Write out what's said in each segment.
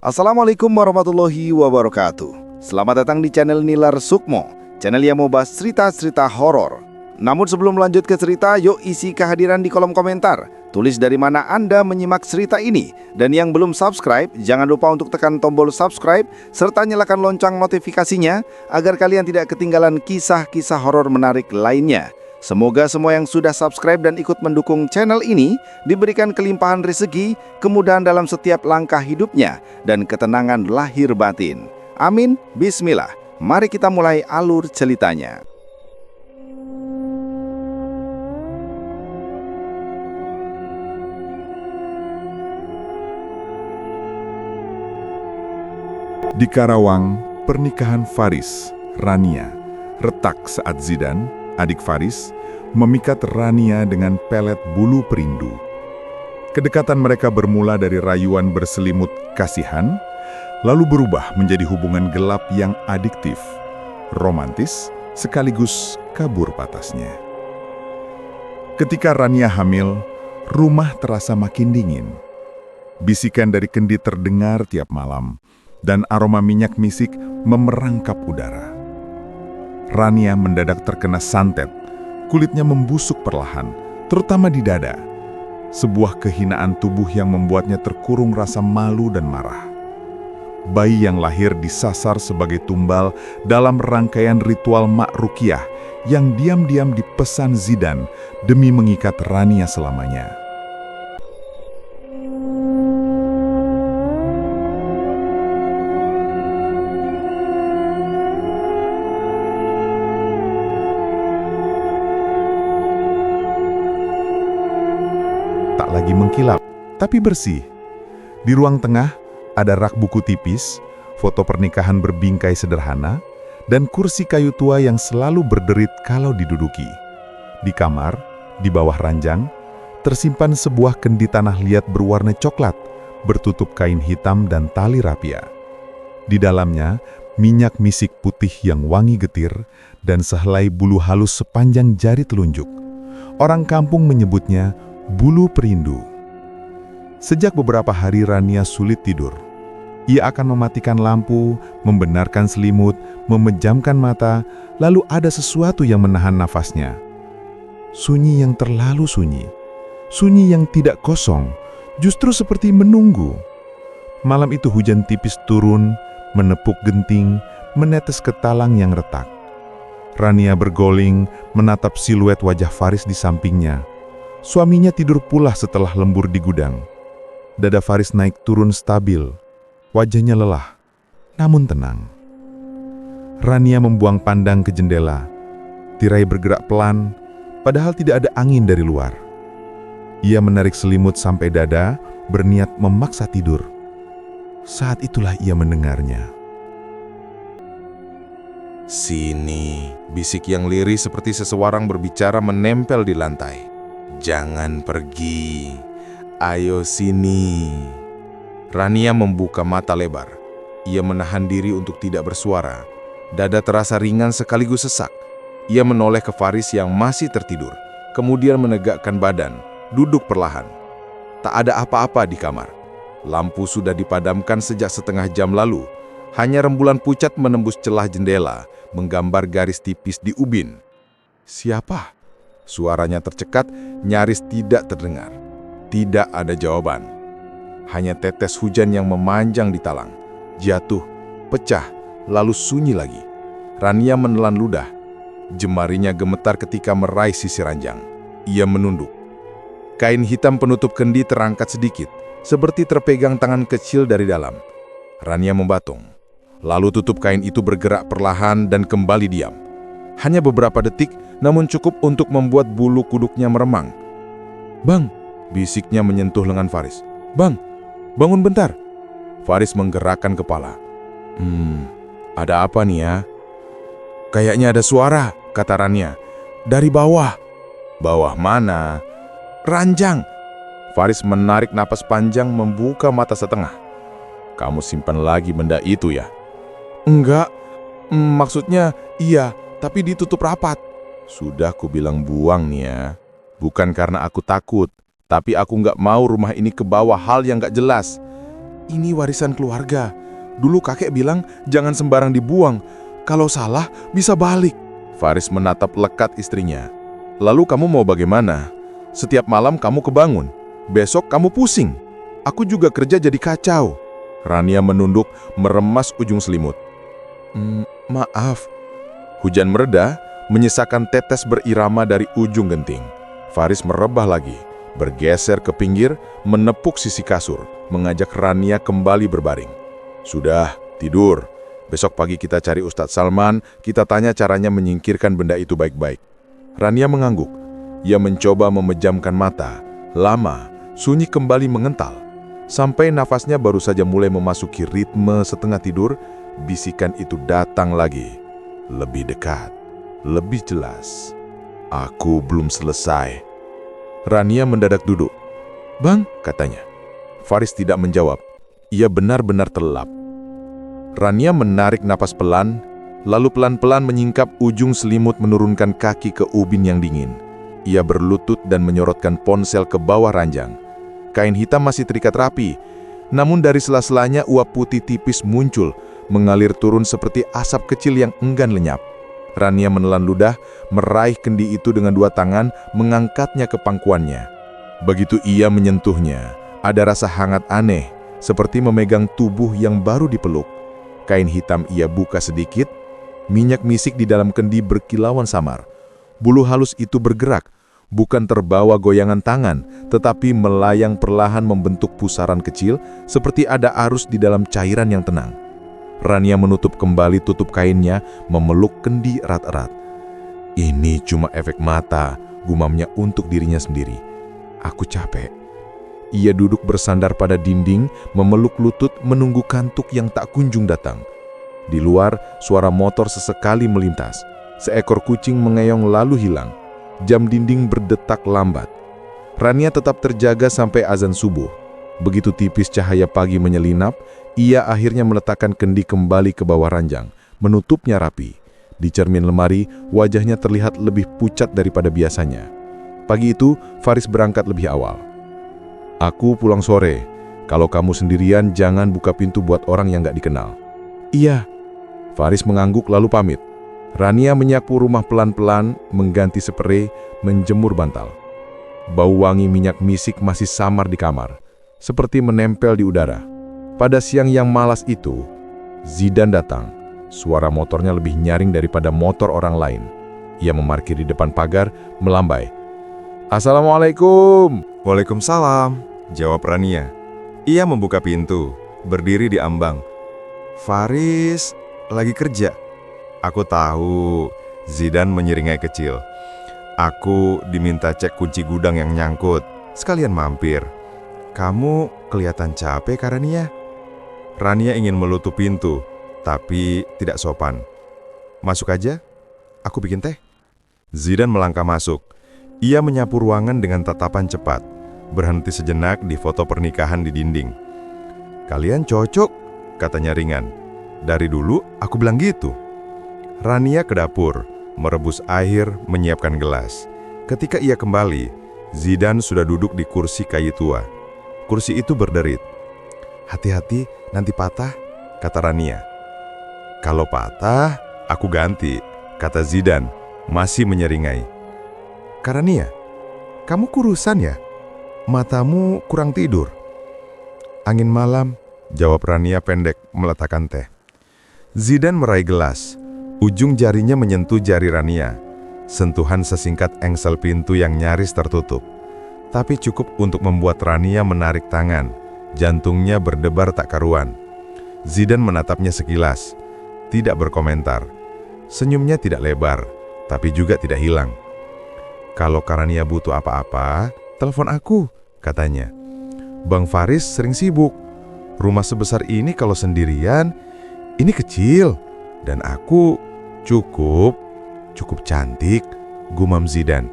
Assalamualaikum warahmatullahi wabarakatuh. Selamat datang di channel Nilar Sukmo, channel yang mau bahas cerita-cerita horor. Namun sebelum lanjut ke cerita, yuk isi kehadiran di kolom komentar. Tulis dari mana Anda menyimak cerita ini. Dan yang belum subscribe, jangan lupa untuk tekan tombol subscribe serta nyalakan lonceng notifikasinya agar kalian tidak ketinggalan kisah-kisah horor menarik lainnya. Semoga semua yang sudah subscribe dan ikut mendukung channel ini diberikan kelimpahan rezeki, kemudahan dalam setiap langkah hidupnya, dan ketenangan lahir batin. Amin. Bismillah. Mari kita mulai alur ceritanya. Di Karawang, pernikahan Faris, Rania, retak saat Zidan, adik Faris, memikat Rania dengan pelet bulu perindu. Kedekatan mereka bermula dari rayuan berselimut kasihan, lalu berubah menjadi hubungan gelap yang adiktif, romantis, sekaligus kabur patasnya. Ketika Rania hamil, rumah terasa makin dingin. Bisikan dari kendi terdengar tiap malam, dan aroma minyak misik memerangkap udara. Rania mendadak terkena santet, kulitnya membusuk perlahan, terutama di dada. Sebuah kehinaan tubuh yang membuatnya terkurung rasa malu dan marah. Bayi yang lahir disasar sebagai tumbal dalam rangkaian ritual Mak Rukiah yang diam-diam dipesan Zidan demi mengikat Rania selamanya. Tak lagi mengkilap, tapi bersih. Di ruang tengah ada rak buku tipis, foto pernikahan berbingkai sederhana, dan kursi kayu tua yang selalu berderit kalau diduduki. Di kamar, di bawah ranjang, tersimpan sebuah kendi tanah liat berwarna coklat, bertutup kain hitam dan tali rapia. Di dalamnya, minyak misik putih yang wangi getir, dan sehelai bulu halus sepanjang jari telunjuk. Orang kampung menyebutnya bulu perindu. Sejak beberapa hari Rania sulit tidur. Ia akan mematikan lampu, membenarkan selimut, memejamkan mata, lalu ada sesuatu yang menahan nafasnya. Sunyi yang terlalu sunyi. Sunyi yang tidak kosong, justru seperti menunggu. Malam itu hujan tipis turun, menepuk genting, menetes ke talang yang retak. Rania bergoling, menatap siluet wajah Faris di sampingnya. Suaminya tidur pula setelah lembur di gudang. Dada Faris naik turun stabil. Wajahnya lelah, namun tenang. Rania membuang pandang ke jendela. Tirai bergerak pelan, padahal tidak ada angin dari luar. Ia menarik selimut sampai dada, berniat memaksa tidur. Saat itulah ia mendengarnya. "Sini," bisik yang lirih seperti seseorang berbicara menempel di lantai. "Jangan pergi. Ayo sini." Rania membuka mata lebar. Ia menahan diri untuk tidak bersuara. Dada terasa ringan sekaligus sesak. Ia menoleh ke Faris yang masih tertidur, kemudian menegakkan badan, duduk perlahan. Tak ada apa-apa di kamar. Lampu sudah dipadamkan sejak setengah jam lalu. Hanya rembulan pucat menembus celah jendela, menggambar garis tipis di ubin. "Siapa?" Suaranya tercekat, nyaris tidak terdengar. Tidak ada jawaban. Hanya tetes hujan yang memanjang di talang. Jatuh, pecah, lalu sunyi lagi. Rania menelan ludah. Jemarinya gemetar ketika meraih sisi ranjang. Ia menunduk. Kain hitam penutup kendi terangkat sedikit, seperti terpegang tangan kecil dari dalam. Rania membatung. Lalu tutup kain itu bergerak perlahan dan kembali diam. Hanya beberapa detik, namun cukup untuk membuat bulu kuduknya meremang. "Bang!" bisiknya menyentuh lengan Faris. "Bang, bangun bentar." Faris menggerakkan kepala. Ada apa nih ya?" "Kayaknya ada suara," kata Rania. "Dari bawah." "Bawah mana?" "Ranjang." Faris menarik napas panjang, membuka mata setengah. "Kamu simpan lagi benda itu ya?" "Enggak, maksudnya iya, tapi ditutup rapat." "Sudah kubilang buang nih ya. Bukan karena aku takut, tapi aku nggak mau rumah ini ke bawah hal yang nggak jelas." Ini warisan keluarga. Dulu kakek bilang jangan sembarang dibuang. Kalau salah bisa balik. Faris menatap lekat istrinya. Lalu kamu mau bagaimana? Setiap malam kamu kebangun. Besok kamu pusing. Aku juga kerja jadi kacau. Rania menunduk, meremas ujung selimut. Maaf. Hujan mereda, menyisakan tetes berirama dari ujung genting. Faris merebah lagi, bergeser ke pinggir, menepuk sisi kasur, mengajak Rania kembali berbaring. Sudah, tidur. Besok pagi kita cari Ustadz Salman, kita tanya caranya menyingkirkan benda itu baik-baik. Rania mengangguk. Ia mencoba memejamkan mata. Lama, sunyi kembali mengental. Sampai nafasnya baru saja mulai memasuki ritme setengah tidur, bisikan itu datang lagi. Lebih dekat, lebih jelas. Aku belum selesai. Rania mendadak duduk. Bang, katanya. Faris tidak menjawab. Ia benar-benar terlelap. Rania menarik napas pelan, lalu pelan-pelan menyingkap ujung selimut menurunkan kaki ke ubin yang dingin. Ia berlutut dan menyorotkan ponsel ke bawah ranjang. Kain hitam masih terikat rapi, namun dari sela-selanya uap putih tipis muncul, mengalir turun seperti asap kecil yang enggan lenyap. Rania menelan ludah, meraih kendi itu dengan dua tangan, mengangkatnya ke pangkuannya. Begitu ia menyentuhnya, ada rasa hangat aneh, seperti memegang tubuh yang baru dipeluk. Kain hitam ia buka sedikit, minyak misik di dalam kendi berkilauan samar. Bulu halus itu bergerak, bukan terbawa goyangan tangan, tetapi melayang perlahan membentuk pusaran kecil, seperti ada arus di dalam cairan yang tenang. Rania menutup kembali tutup kainnya, memeluk kendi erat-erat. Ini cuma efek mata, gumamnya untuk dirinya sendiri. Aku capek. Ia duduk bersandar pada dinding, memeluk lutut, menunggu kantuk yang tak kunjung datang. Di luar, suara motor sesekali melintas. Seekor kucing mengeong lalu hilang. Jam dinding berdetak lambat. Rania tetap terjaga sampai azan subuh. Begitu tipis cahaya pagi menyelinap, ia akhirnya meletakkan kendi kembali ke bawah ranjang, menutupnya rapi. Di cermin lemari, wajahnya terlihat lebih pucat daripada biasanya. Pagi itu, Faris berangkat lebih awal. Aku pulang sore. Kalau kamu sendirian, jangan buka pintu buat orang yang gak dikenal. Iya. Faris mengangguk lalu pamit. Rania menyapu rumah pelan-pelan, mengganti sprei, menjemur bantal. Bau wangi minyak misik masih samar di kamar, seperti menempel di udara. Pada siang yang malas itu, Zidan datang. Suara motornya lebih nyaring daripada motor orang lain. Ia memarkir di depan pagar, melambai. Assalamualaikum. Waalaikumsalam, jawab Rania. Ia membuka pintu, berdiri di ambang. Faris lagi kerja. Aku tahu, Zidan menyeringai kecil. Aku diminta cek kunci gudang yang nyangkut. Sekalian mampir. Kamu kelihatan capek, Rania. Rania ingin melutup pintu, tapi tidak sopan. Masuk aja, aku bikin teh. Zidan melangkah masuk. Ia menyapu ruangan dengan tatapan cepat, berhenti sejenak di foto pernikahan di dinding. Kalian cocok, katanya ringan. Dari dulu aku bilang gitu. Rania ke dapur, merebus air, menyiapkan gelas. Ketika ia kembali, Zidan sudah duduk di kursi kayu tua. Kursi itu berderit. Hati-hati, nanti patah, kata Rania. Kalau patah, aku ganti, kata Zidan, masih menyeringai. Rania, kamu kurusan ya? Matamu kurang tidur. Angin malam, jawab Rania pendek, meletakkan teh. Zidan meraih gelas. Ujung jarinya menyentuh jari Rania. Sentuhan sesingkat engsel pintu yang nyaris tertutup. Tapi cukup untuk membuat Rania menarik tangan. Jantungnya berdebar tak karuan. Zidan menatapnya sekilas. Tidak berkomentar. Senyumnya tidak lebar, tapi juga tidak hilang. Kalau Rania butuh apa-apa, telepon aku, katanya. Bang Faris sering sibuk. Rumah sebesar ini kalau sendirian, ini kecil. Dan aku cukup cantik, gumam Zidan.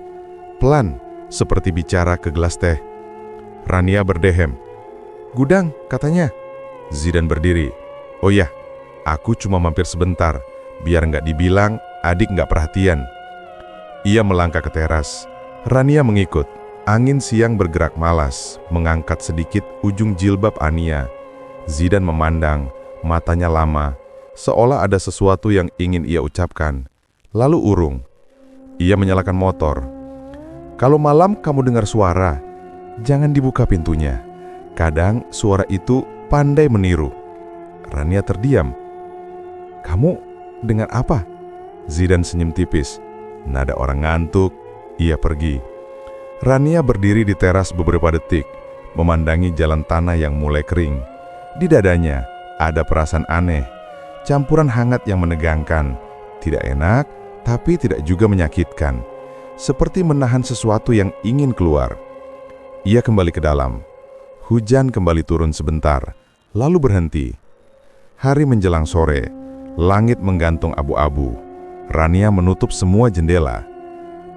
Pelan, seperti bicara ke gelas teh. Rania berdehem. Gudang, katanya. Zidan berdiri. Oh ya, aku cuma mampir sebentar, biar nggak dibilang adik nggak perhatian. Ia melangkah ke teras. Rania mengikut. Angin siang bergerak malas, mengangkat sedikit ujung jilbab Ania. Zidan memandang, matanya lama, seolah ada sesuatu yang ingin ia ucapkan. Lalu urung. Ia menyalakan motor. Kalau malam kamu dengar suara, jangan dibuka pintunya. Kadang suara itu pandai meniru. Rania terdiam. Kamu dengar apa? Zidan senyum tipis. Nada orang ngantuk. Ia pergi. Rania berdiri di teras beberapa detik, memandangi jalan tanah yang mulai kering. Di dadanya ada perasaan aneh, campuran hangat yang menegangkan. Tidak enak, tapi tidak juga menyakitkan. Seperti menahan sesuatu yang ingin keluar. Ia kembali ke dalam. Hujan kembali turun sebentar, lalu berhenti. Hari menjelang sore, langit menggantung abu-abu. Rania menutup semua jendela.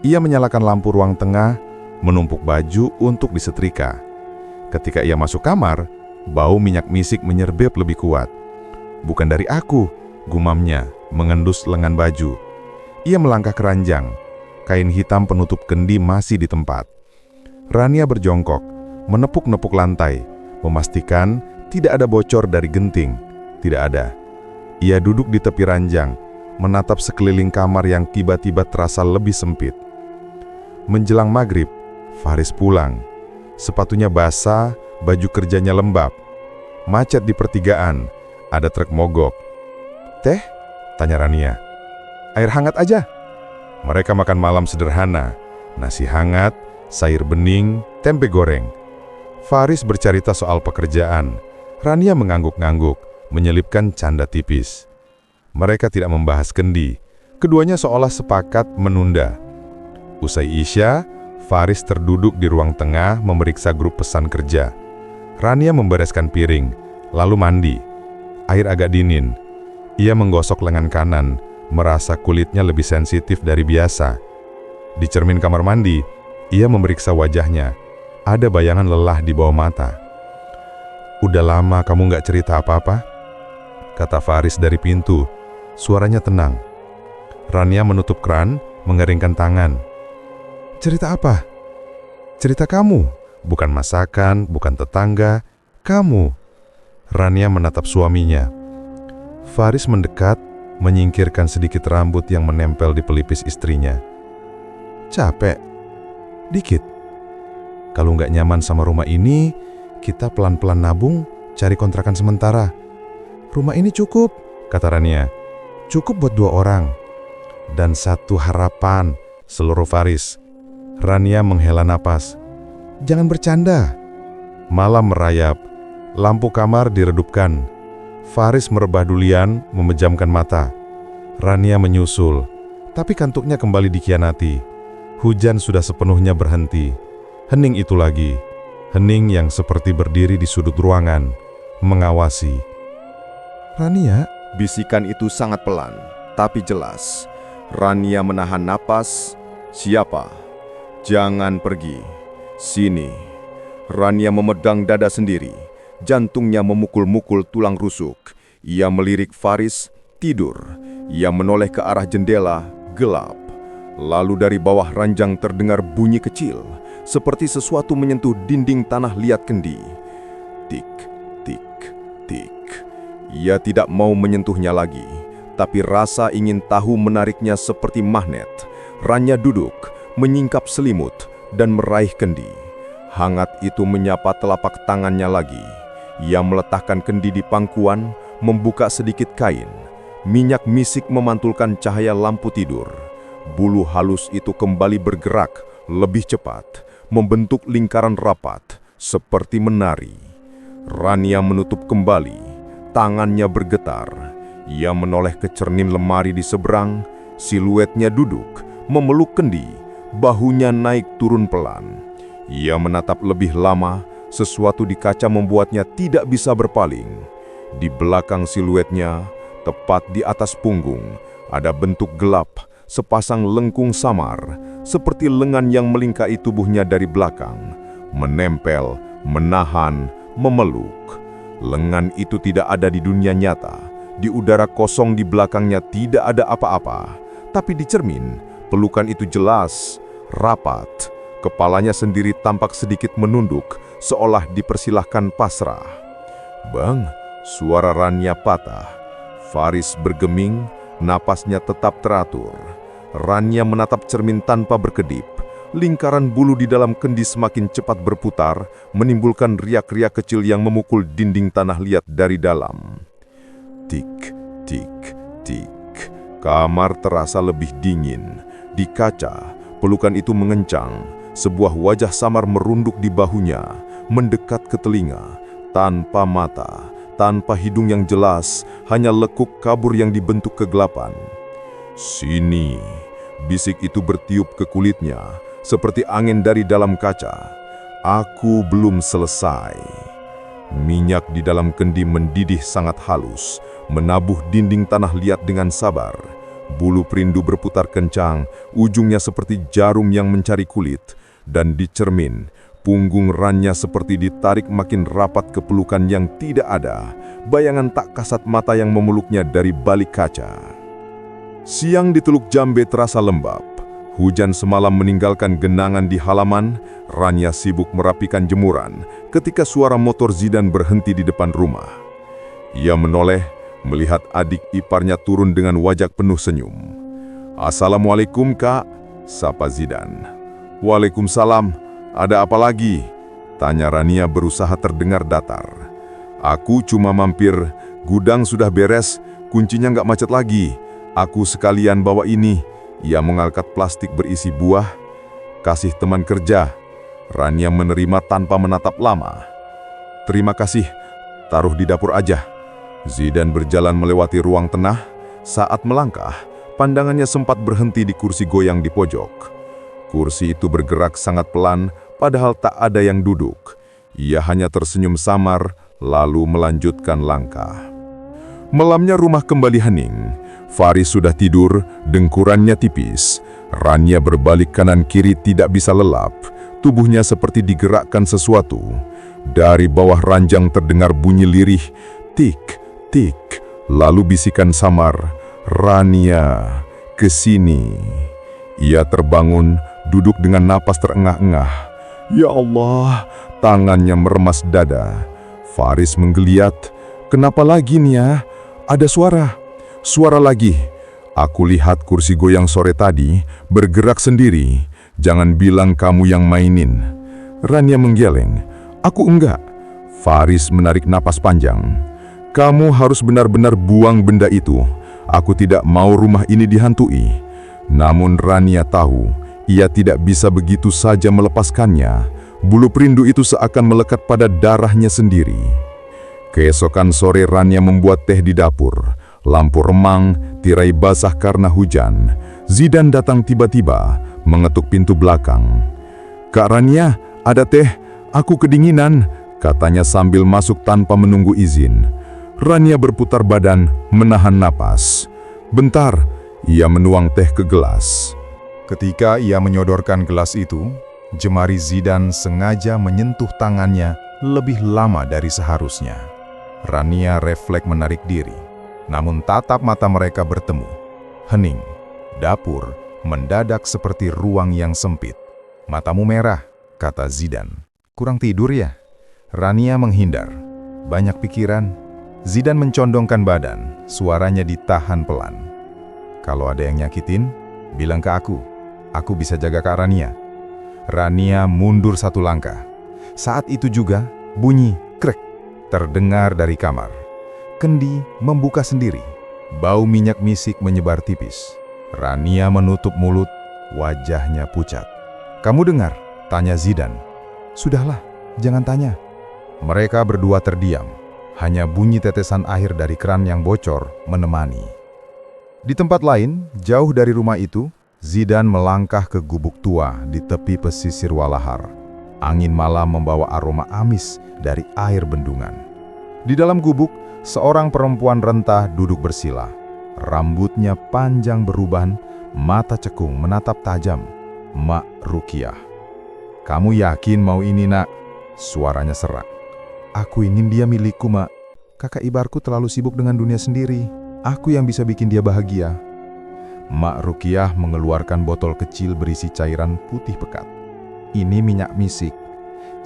Ia menyalakan lampu ruang tengah, menumpuk baju untuk disetrika. Ketika ia masuk kamar, bau minyak misik menyerbeb lebih kuat. Bukan dari aku, gumamnya, mengendus lengan baju. Ia melangkah ke ranjang. Kain hitam penutup kendi masih di tempat. Rania berjongkok, menepuk-nepuk lantai, memastikan tidak ada bocor dari genting. Tidak ada. Ia duduk di tepi ranjang, menatap sekeliling kamar yang tiba-tiba terasa lebih sempit. Menjelang maghrib, Faris pulang. Sepatunya basah, baju kerjanya lembab. Macet di pertigaan, ada truk mogok. "Teh?" tanya Rania. "Air hangat aja." Mereka makan malam sederhana, nasi hangat, sayur bening, tempe goreng. Faris bercerita soal pekerjaan. Rania mengangguk-ngangguk, menyelipkan canda tipis. Mereka tidak membahas kendi. Keduanya seolah sepakat menunda. Usai Isya, Faris terduduk di ruang tengah memeriksa grup pesan kerja. Rania membereskan piring, lalu mandi. Air agak dingin. Ia menggosok lengan kanan, merasa kulitnya lebih sensitif dari biasa. Di cermin kamar mandi, ia memeriksa wajahnya. Ada bayangan lelah di bawah mata. "Udah lama kamu nggak cerita apa-apa?" kata Faris dari pintu. Suaranya tenang. Rania menutup keran, mengeringkan tangan. "Cerita apa?" "Cerita kamu. Bukan masakan, bukan tetangga. Kamu." Rania menatap suaminya. Faris mendekat, menyingkirkan sedikit rambut yang menempel di pelipis istrinya. "Capek? Dikit. Kalau nggak nyaman sama rumah ini, kita pelan-pelan nabung, cari kontrakan sementara. Rumah ini cukup," kata Rania. "Cukup buat 2 orang. Dan 1 harapan," seluruh Faris. Rania menghela napas. "Jangan bercanda." Malam merayap. Lampu kamar diredupkan. Faris merebah dulian, memejamkan mata. Rania menyusul, tapi kantuknya kembali dikhianati. Hujan sudah sepenuhnya berhenti. Hening itu lagi. Hening yang seperti berdiri di sudut ruangan, mengawasi. "Rania?" Bisikan itu sangat pelan, tapi jelas. Rania menahan napas. "Siapa? Jangan pergi. Sini." Rania memedang dada sendiri. Jantungnya memukul-mukul tulang rusuk. Ia melirik Faris, tidur. Ia menoleh ke arah jendela, gelap. Lalu dari bawah ranjang terdengar bunyi kecil, seperti sesuatu menyentuh dinding tanah liat kendi. Tik, tik, tik. Ia tidak mau menyentuhnya lagi, tapi rasa ingin tahu menariknya seperti magnet. Rania duduk, menyingkap selimut, dan meraih kendi. Hangat itu menyapa telapak tangannya lagi. Ia meletakkan kendi di pangkuan, membuka sedikit kain. Minyak misik memantulkan cahaya lampu tidur. Bulu halus itu kembali bergerak lebih cepat, membentuk lingkaran rapat, seperti menari. Rania menutup kembali, tangannya bergetar. Ia menoleh ke cermin lemari di seberang, siluetnya duduk, memeluk kendi, bahunya naik turun pelan. Ia menatap lebih lama, sesuatu di kaca membuatnya tidak bisa berpaling. Di belakang siluetnya, tepat di atas punggung, ada bentuk gelap, sepasang lengkung samar, seperti lengan yang melingkai tubuhnya dari belakang, menempel, menahan, memeluk. Lengan itu tidak ada di dunia nyata. Di udara kosong di belakangnya tidak ada apa-apa. Tapi di cermin, pelukan itu jelas, rapat. Kepalanya sendiri tampak sedikit menunduk, seolah dipersilahkan pasrah. "Bang, Suara Rania patah. Faris bergeming, napasnya tetap teratur. Rania menatap cermin tanpa berkedip. Lingkaran bulu di dalam kendi semakin cepat berputar, menimbulkan riak-riak kecil yang memukul dinding tanah liat dari dalam. Tik, tik, tik. Kamar terasa lebih dingin. Di kaca, pelukan itu mengencang. Sebuah wajah samar merunduk di bahunya, mendekat ke telinga, tanpa mata, tanpa hidung yang jelas, hanya lekuk kabur yang dibentuk kegelapan. "Sini," bisik itu bertiup ke kulitnya, seperti angin dari dalam kaca. "Aku belum selesai." Minyak di dalam kendi mendidih sangat halus, menabuh dinding tanah liat dengan sabar. Bulu perindu berputar kencang, ujungnya seperti jarum yang mencari kulit, dan di cermin, punggung Rania seperti ditarik makin rapat ke pelukan yang tidak ada, bayangan tak kasat mata yang memeluknya dari balik kaca. Siang di Teluk Jambe terasa lembab. Hujan semalam meninggalkan genangan di halaman. Rania sibuk merapikan jemuran ketika suara motor Zidan berhenti di depan rumah. Ia menoleh, melihat adik iparnya turun dengan wajah penuh senyum. "Assalamualaikum, Kak," sapa Zidan. "Waalaikumsalam. Ada apa lagi?" tanya Rania berusaha terdengar datar. "Aku cuma mampir, gudang sudah beres, kuncinya nggak macet lagi. Aku sekalian bawa ini." Ia mengangkat plastik berisi buah. "Kasih teman kerja." Rania menerima tanpa menatap lama. "Terima kasih, taruh di dapur aja." Zidan berjalan melewati ruang tengah. Saat melangkah, pandangannya sempat berhenti di kursi goyang di pojok. Kursi itu bergerak sangat pelan, padahal tak ada yang duduk. Ia hanya tersenyum samar, lalu melanjutkan langkah. Malamnya rumah kembali hening. Faris sudah tidur, dengkurannya tipis. Rania berbalik kanan kiri tidak bisa lelap. Tubuhnya seperti digerakkan sesuatu. Dari bawah ranjang terdengar bunyi lirih, tik, tik. Lalu bisikan samar, "Rania, kesini." Ia terbangun, duduk dengan napas terengah-engah. "Ya Allah," tangannya meremas dada. Faris menggeliat. "Kenapa lagi, Nia? Ada suara." Suara lagi. "Aku lihat kursi goyang sore tadi bergerak sendiri. Jangan bilang kamu yang mainin." Rania menggeleng. "Aku enggak." Faris menarik napas panjang. "Kamu harus benar-benar buang benda itu. Aku tidak mau rumah ini dihantui." Namun Rania tahu, ia tidak bisa begitu saja melepaskannya. Bulu perindu itu seakan melekat pada darahnya sendiri. Keesokan sore Rania membuat teh di dapur. Lampu remang, tirai basah karena hujan. Zidan datang tiba-tiba, mengetuk pintu belakang. "Kak Rania, ada teh, aku kedinginan," katanya sambil masuk tanpa menunggu izin. Rania berputar badan, menahan napas. "Bentar," ia menuang teh ke gelas. Ketika ia menyodorkan gelas itu, jemari Zidan sengaja menyentuh tangannya lebih lama dari seharusnya. Rania refleks menarik diri. Namun tatap mata mereka bertemu. Hening. Dapur mendadak seperti ruang yang sempit. "Matamu merah," kata Zidan. "Kurang tidur ya?" Rania menghindar. "Banyak pikiran." Zidan mencondongkan badan, suaranya ditahan pelan. "Kalau ada yang nyakitin, bilang ke aku. Aku bisa jaga Kak Rania." Rania mundur satu langkah. Saat itu juga, bunyi krek terdengar dari kamar. Kendi membuka sendiri. Bau minyak misik menyebar tipis. Rania menutup mulut, wajahnya pucat. "Kamu dengar?" tanya Zidan. "Sudahlah, jangan tanya." Mereka berdua terdiam. Hanya bunyi tetesan air dari keran yang bocor menemani. Di tempat lain, jauh dari rumah itu, Zidan melangkah ke gubuk tua di tepi pesisir Walahar. Angin malam membawa aroma amis dari air bendungan. Di dalam gubuk, seorang perempuan renta duduk bersila. Rambutnya panjang beruban, mata cekung menatap tajam. Mak Rukiah. "Kamu yakin mau ini, Nak?" Suaranya serak. "Aku ingin dia milikku, Mak. Kakak ibarku terlalu sibuk dengan dunia sendiri. Aku yang bisa bikin dia bahagia." Mak Rukiah mengeluarkan botol kecil berisi cairan putih pekat. "Ini minyak misik.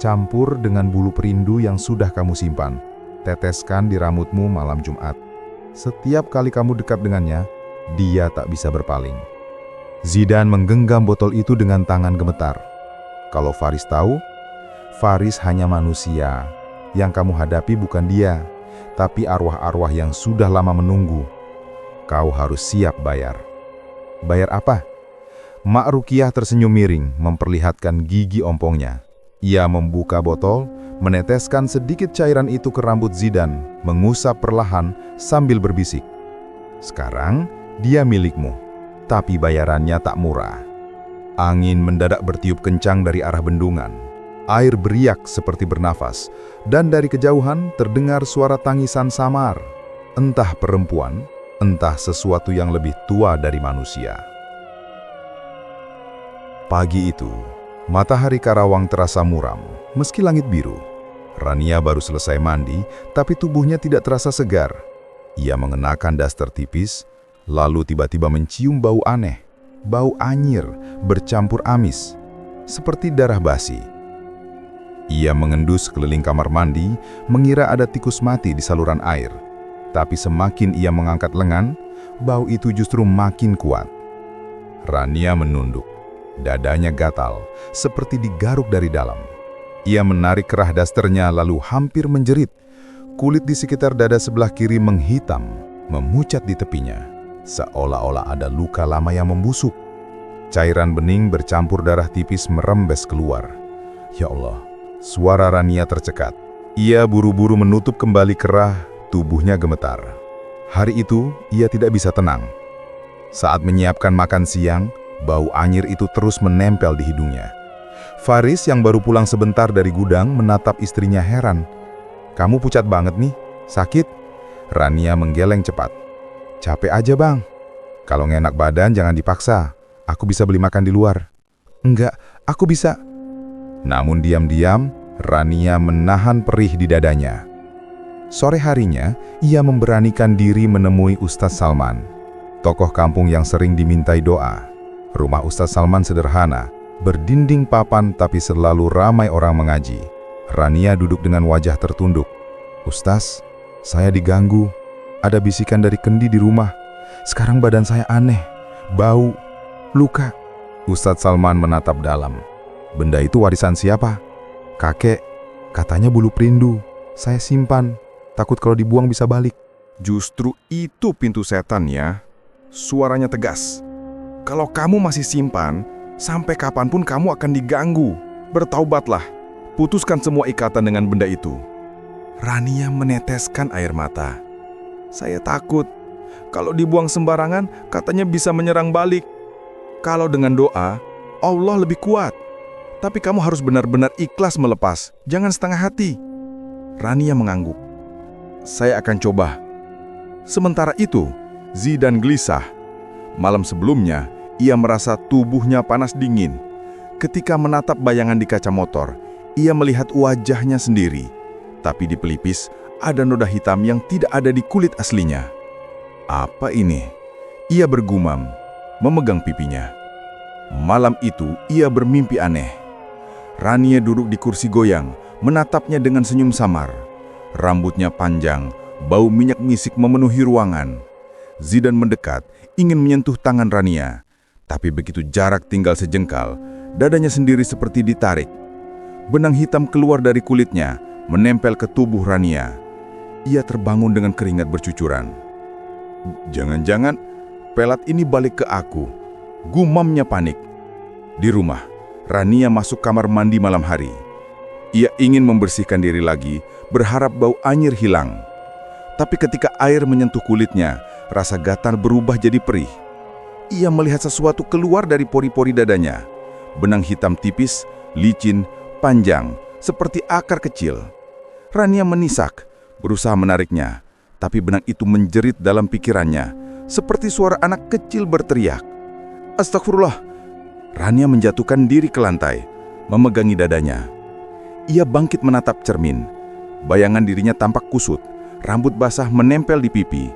Campur dengan bulu perindu yang sudah kamu simpan. teteskan di rambutmu malam Jumat. Setiap kali kamu dekat dengannya, dia tak bisa berpaling. Zidan menggenggam botol itu dengan tangan gemetar. Kalau Faris tahu, Faris hanya manusia. Yang kamu hadapi bukan dia, tapi arwah-arwah yang sudah lama menunggu. Kau harus siap bayar. Bayar apa? Mak Rukiah tersenyum miring, memperlihatkan gigi ompongnya. Ia membuka botol, meneteskan sedikit cairan itu ke rambut Zidan, mengusap perlahan sambil berbisik. Sekarang, dia milikmu, tapi bayarannya tak murah. Angin mendadak bertiup kencang dari arah bendungan. Air beriak seperti bernafas, dan dari kejauhan terdengar suara tangisan samar. Entah perempuan, entah sesuatu yang lebih tua dari manusia. Pagi itu, matahari Karawang terasa muram, meski langit biru. Rania baru selesai mandi, tapi tubuhnya tidak terasa segar. Ia mengenakan daster tipis, lalu tiba-tiba mencium bau aneh. Bau anyir, bercampur amis, seperti darah basi. Ia mengendus keliling kamar mandi, mengira ada tikus mati di saluran air. Tapi semakin ia mengangkat lengan, bau itu justru makin kuat. Rania menunduk. Dadanya gatal, seperti digaruk dari dalam. Ia menarik kerah dasternya lalu hampir menjerit. Kulit di sekitar dada sebelah kiri menghitam, memucat di tepinya, seolah-olah ada luka lama yang membusuk. Cairan bening bercampur darah tipis merembes keluar. Ya Allah, suara Rania tercekat. Ia buru-buru menutup kembali kerah, tubuhnya gemetar. Hari itu, ia tidak bisa tenang. Saat menyiapkan makan siang, bau anyir itu terus menempel di hidungnya. Faris yang baru pulang sebentar dari gudang menatap istrinya heran. "Kamu pucat banget nih, sakit?" Rania menggeleng cepat. "Capek aja bang. Kalau nggak enak badan jangan dipaksa. Aku bisa beli makan di luar." "Enggak, aku bisa." Namun diam-diam, Rania menahan perih di dadanya. Sore harinya, ia memberanikan diri menemui Ustaz Salman, tokoh kampung yang sering dimintai doa. Rumah Ustaz Salman sederhana, berdinding papan tapi selalu ramai orang mengaji. Rania duduk dengan wajah tertunduk. "Ustaz, saya diganggu. Ada bisikan dari kendi di rumah. Sekarang badan saya aneh, bau, luka." Ustaz Salman menatap dalam. "Benda itu warisan siapa?" "Kakek, katanya bulu perindu. Saya simpan, takut kalau dibuang bisa balik." Justru itu pintu setan ya. Suaranya tegas. Kalau kamu masih simpan, sampai kapanpun kamu akan diganggu. Bertaubatlah, putuskan semua ikatan dengan benda itu. Rania meneteskan air mata. "Saya takut. Kalau dibuang sembarangan, katanya bisa menyerang balik. Kalau dengan doa, Allah lebih kuat. Tapi kamu harus benar-benar ikhlas melepas, jangan setengah hati." Rania mengangguk. "Saya akan coba." Sementara itu, Zidan gelisah. Malam sebelumnya, ia merasa tubuhnya panas dingin. Ketika menatap bayangan di kaca motor, ia melihat wajahnya sendiri. Tapi di pelipis, ada noda hitam yang tidak ada di kulit aslinya. "Apa ini?" Ia bergumam, memegang pipinya. Malam itu, ia bermimpi aneh. Rania duduk di kursi goyang, menatapnya dengan senyum samar. Rambutnya panjang, bau minyak misik memenuhi ruangan. Zidan mendekat, ingin menyentuh tangan Rania. Tapi begitu jarak tinggal sejengkal, dadanya sendiri seperti ditarik. Benang hitam keluar dari kulitnya, menempel ke tubuh Rania. Ia terbangun dengan keringat bercucuran. "Jangan-jangan pelat ini balik ke aku," gumamnya panik. Di rumah, Rania masuk kamar mandi malam hari. Ia ingin membersihkan diri lagi, berharap bau anyir hilang. Tapi ketika air menyentuh kulitnya, rasa gatal berubah jadi perih. Ia melihat sesuatu keluar dari pori-pori dadanya. Benang hitam tipis, licin, panjang, seperti akar kecil. Rania menisak, berusaha menariknya, tapi benang itu menjerit dalam pikirannya, seperti suara anak kecil berteriak. "Astagfirullah!" Rania menjatuhkan diri ke lantai, memegangi dadanya. Ia bangkit menatap cermin. Bayangan dirinya tampak kusut, rambut basah menempel di pipi.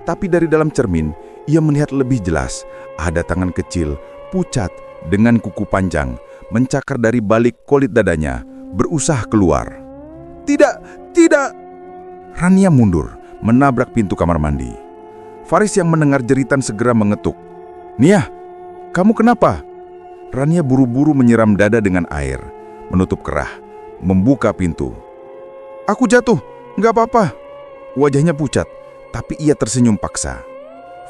Tapi dari dalam cermin, ia melihat lebih jelas, ada tangan kecil, pucat, dengan kuku panjang, mencakar dari balik kulit dadanya, berusaha keluar. "Tidak, tidak!" Rania mundur, menabrak pintu kamar mandi. Faris yang mendengar jeritan segera mengetuk. "Nia, kamu kenapa?" Rania buru-buru menyiram dada dengan air, menutup kerah, membuka pintu. "Aku jatuh, nggak apa-apa." Wajahnya pucat, tapi ia tersenyum paksa.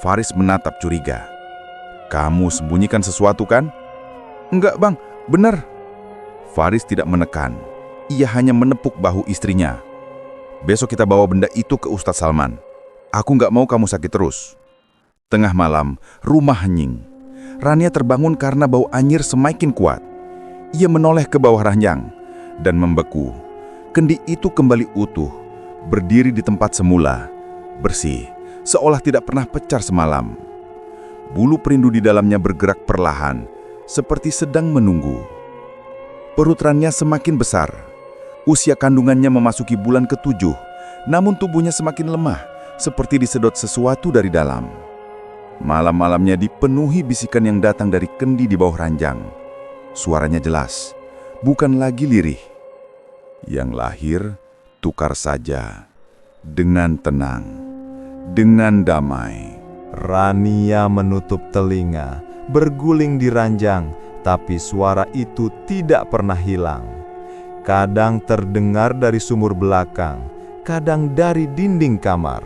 Faris menatap curiga. "Kamu sembunyikan sesuatu kan?" "Enggak bang, benar." Faris tidak menekan, ia hanya menepuk bahu istrinya. "Besok kita bawa benda itu ke Ustadz Salman. Aku nggak mau kamu sakit terus." Tengah malam, rumah hening. Rania terbangun karena bau anyir semakin kuat. Ia menoleh ke bawah ranjang dan membeku. Kendi itu kembali utuh, berdiri di tempat semula, bersih, seolah tidak pernah pecar semalam. Bulu perindu di dalamnya bergerak perlahan, seperti sedang menunggu. Perut Rania semakin besar. Usia kandungannya memasuki bulan ke-7, namun tubuhnya semakin lemah, seperti disedot sesuatu dari dalam. Malam-malamnya dipenuhi bisikan yang datang dari kendi di bawah ranjang. Suaranya jelas, bukan lagi lirih. Yang lahir, tukar saja, dengan tenang, dengan damai. Rania menutup telinga, berguling di ranjang, tapi suara itu tidak pernah hilang. Kadang terdengar dari sumur belakang, kadang dari dinding kamar.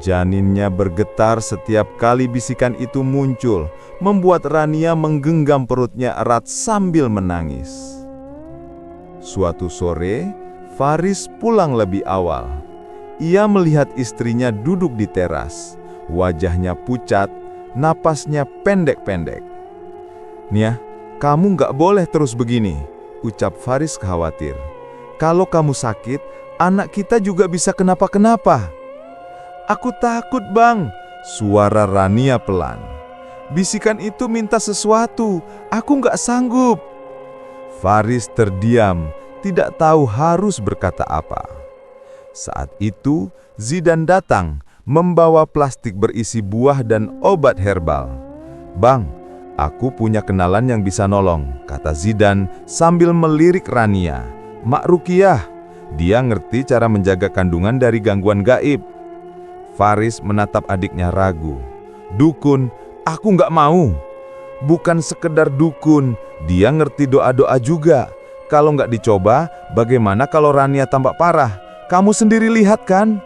Janinnya bergetar setiap kali bisikan itu muncul, membuat Rania menggenggam perutnya erat sambil menangis. Suatu sore, Faris pulang lebih awal. Ia melihat istrinya duduk di teras, wajahnya pucat, napasnya pendek-pendek. "Nia, kamu nggak boleh terus begini," ucap Faris khawatir. "Kalau kamu sakit, anak kita juga bisa kenapa-kenapa." "Aku takut bang," suara Rania pelan. "Bisikan itu minta sesuatu, aku nggak sanggup." Faris terdiam, tidak tahu harus berkata apa. Saat itu, Zidan datang, membawa plastik berisi buah dan obat herbal. "Bang, aku punya kenalan yang bisa nolong," kata Zidan sambil melirik Rania. "Mak Rukiah, dia ngerti cara menjaga kandungan dari gangguan gaib." Faris menatap adiknya ragu. "Dukun, aku nggak mau." "Bukan sekedar dukun, dia ngerti doa-doa juga. Kalau nggak dicoba, bagaimana kalau Rania tampak parah? Kamu sendiri lihat kan?"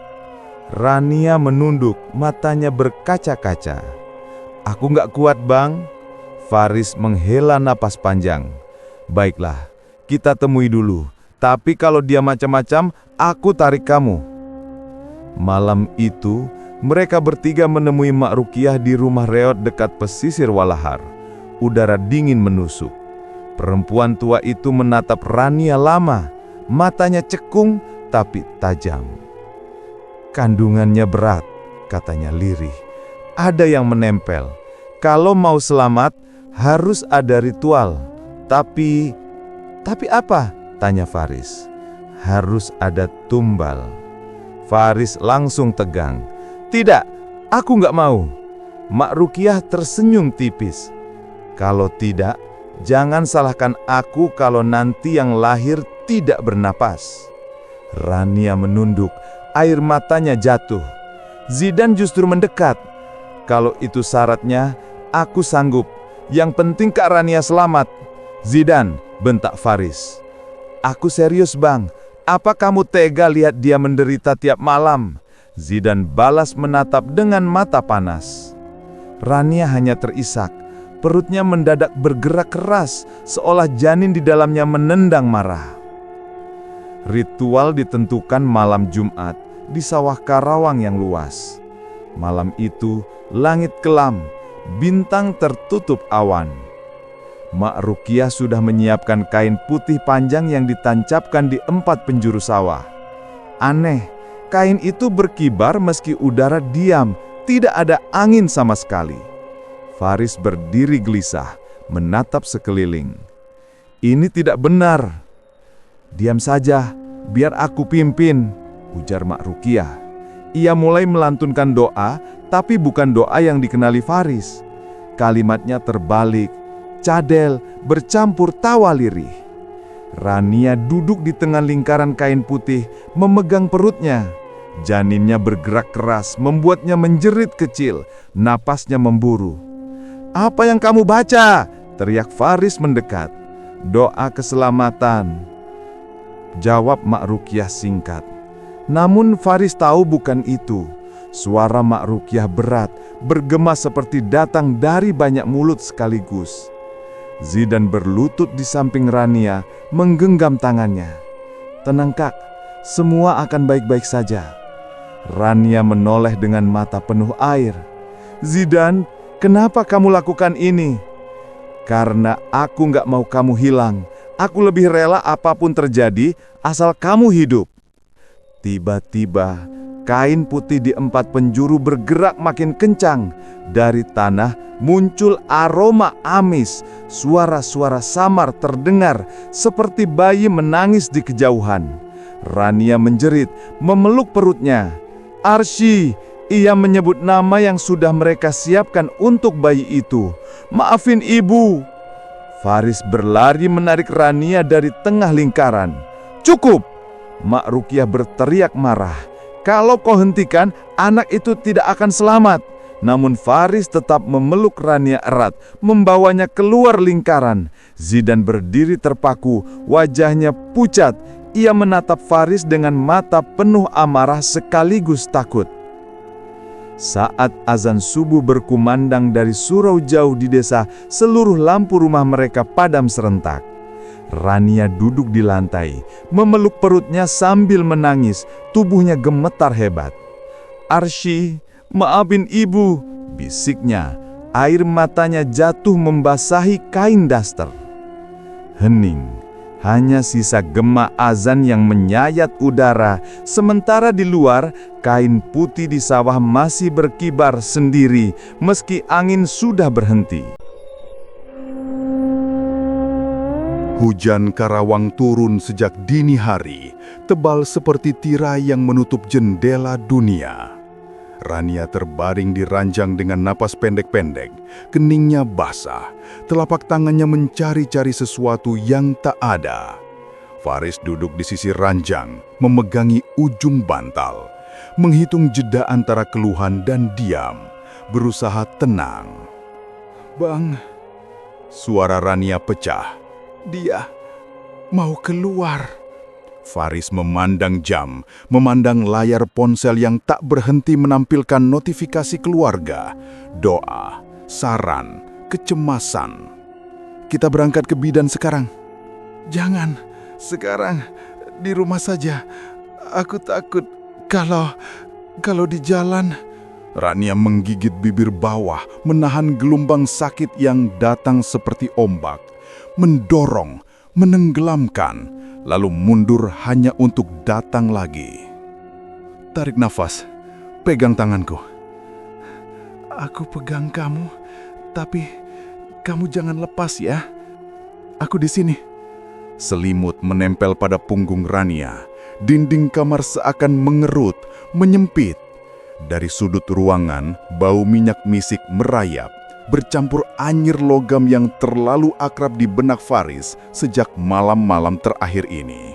Rania menunduk, matanya berkaca-kaca. "Aku nggak kuat bang." Faris menghela napas panjang. "Baiklah, kita temui dulu. Tapi kalau dia macam-macam, aku tarik kamu." Malam itu, mereka bertiga menemui Mak Rukiah di rumah reot dekat pesisir Walahar. Udara dingin menusuk. Perempuan tua itu menatap Rania lama, matanya cekung tapi tajam. "Kandungannya berat," katanya lirih. "Ada yang menempel. Kalau mau selamat, harus ada ritual. Tapi apa?" tanya Faris. "Harus ada tumbal." Faris langsung tegang. "Tidak, aku nggak mau." Mak Rukiah tersenyum tipis. "Kalau tidak, jangan salahkan aku kalau nanti yang lahir tidak bernapas." Rania menunduk, air matanya jatuh. Zidan justru mendekat. "Kalau itu syaratnya, aku sanggup. Yang penting Kak Rania selamat." "Zidan," bentak Faris. "Aku serius bang. Apa kamu tega lihat dia menderita tiap malam?" Zidan balas menatap dengan mata panas. Rania hanya terisak. Perutnya mendadak bergerak keras, seolah janin di dalamnya menendang marah. Ritual ditentukan malam Jumat di sawah Karawang yang luas. Malam itu, langit kelam, bintang tertutup awan. Mak Rukiah sudah menyiapkan kain putih panjang yang ditancapkan di 4 penjuru sawah. Aneh, kain itu berkibar meski udara diam, tidak ada angin sama sekali. Faris berdiri gelisah, menatap sekeliling. "Ini tidak benar." "Diam saja, biar aku pimpin," ujar Mak Rukiah. Ia mulai melantunkan doa, tapi bukan doa yang dikenali Faris. Kalimatnya terbalik, cadel, bercampur tawa lirih. Rania duduk di tengah lingkaran kain putih, memegang perutnya. Janinnya bergerak keras, membuatnya menjerit kecil, napasnya memburu. "Apa yang kamu baca?" teriak Faris mendekat. "Doa keselamatan," jawab Mak Rukyah singkat. Namun Faris tahu bukan itu. Suara Mak Rukyah berat, bergema seperti datang dari banyak mulut sekaligus. Zidan berlutut di samping Rania, menggenggam tangannya. "Tenang Kak, semua akan baik-baik saja." Rania menoleh dengan mata penuh air. "Zidan, kenapa kamu lakukan ini?" "Karena aku gak mau kamu hilang. Aku lebih rela apapun terjadi, asal kamu hidup." Tiba-tiba, kain putih di 4 penjuru bergerak makin kencang. Dari tanah muncul aroma amis. Suara-suara samar terdengar seperti bayi menangis di kejauhan. Rania menjerit, memeluk perutnya. "Arsy!" Ia menyebut nama yang sudah mereka siapkan untuk bayi itu. "Maafin ibu." Faris berlari menarik Rania dari tengah lingkaran. "Cukup!" Mak Rukyah berteriak marah. "Kalau kau hentikan, anak itu tidak akan selamat." Namun Faris tetap memeluk Rania erat, membawanya keluar lingkaran. Zidan berdiri terpaku, wajahnya pucat. Ia menatap Faris dengan mata penuh amarah sekaligus takut. Saat azan subuh berkumandang dari surau jauh di desa, seluruh lampu rumah mereka padam serentak. Rania duduk di lantai, memeluk perutnya sambil menangis, tubuhnya gemetar hebat. "Arsy, maafin ibu," bisiknya. Air matanya jatuh membasahi kain daster. Hening, hanya sisa gema azan yang menyayat udara, sementara di luar, kain putih di sawah masih berkibar sendiri meski angin sudah berhenti. Hujan Karawang turun sejak dini hari, tebal seperti tirai yang menutup jendela dunia. Rania terbaring di ranjang dengan napas pendek-pendek, keningnya basah, telapak tangannya mencari-cari sesuatu yang tak ada. Faris duduk di sisi ranjang, memegangi ujung bantal, menghitung jeda antara keluhan dan diam, berusaha tenang. "Bang," suara Rania pecah. "Dia mau keluar." Faris memandang jam, memandang layar ponsel yang tak berhenti menampilkan notifikasi keluarga, doa, saran, kecemasan. "Kita berangkat ke bidan sekarang." "Jangan, sekarang di rumah saja. Aku takut kalau di jalan." Rania menggigit bibir bawah, menahan gelombang sakit yang datang seperti ombak. Mendorong, menenggelamkan, lalu mundur hanya untuk datang lagi. Tarik nafas, pegang tanganku. "Aku pegang kamu, tapi kamu jangan lepas ya. Aku di sini." Selimut menempel pada punggung Rania. Dinding kamar seakan mengerut, menyempit. Dari sudut ruangan, bau minyak misik merayap, bercampur anyir logam yang terlalu akrab di benak Faris sejak malam-malam terakhir ini.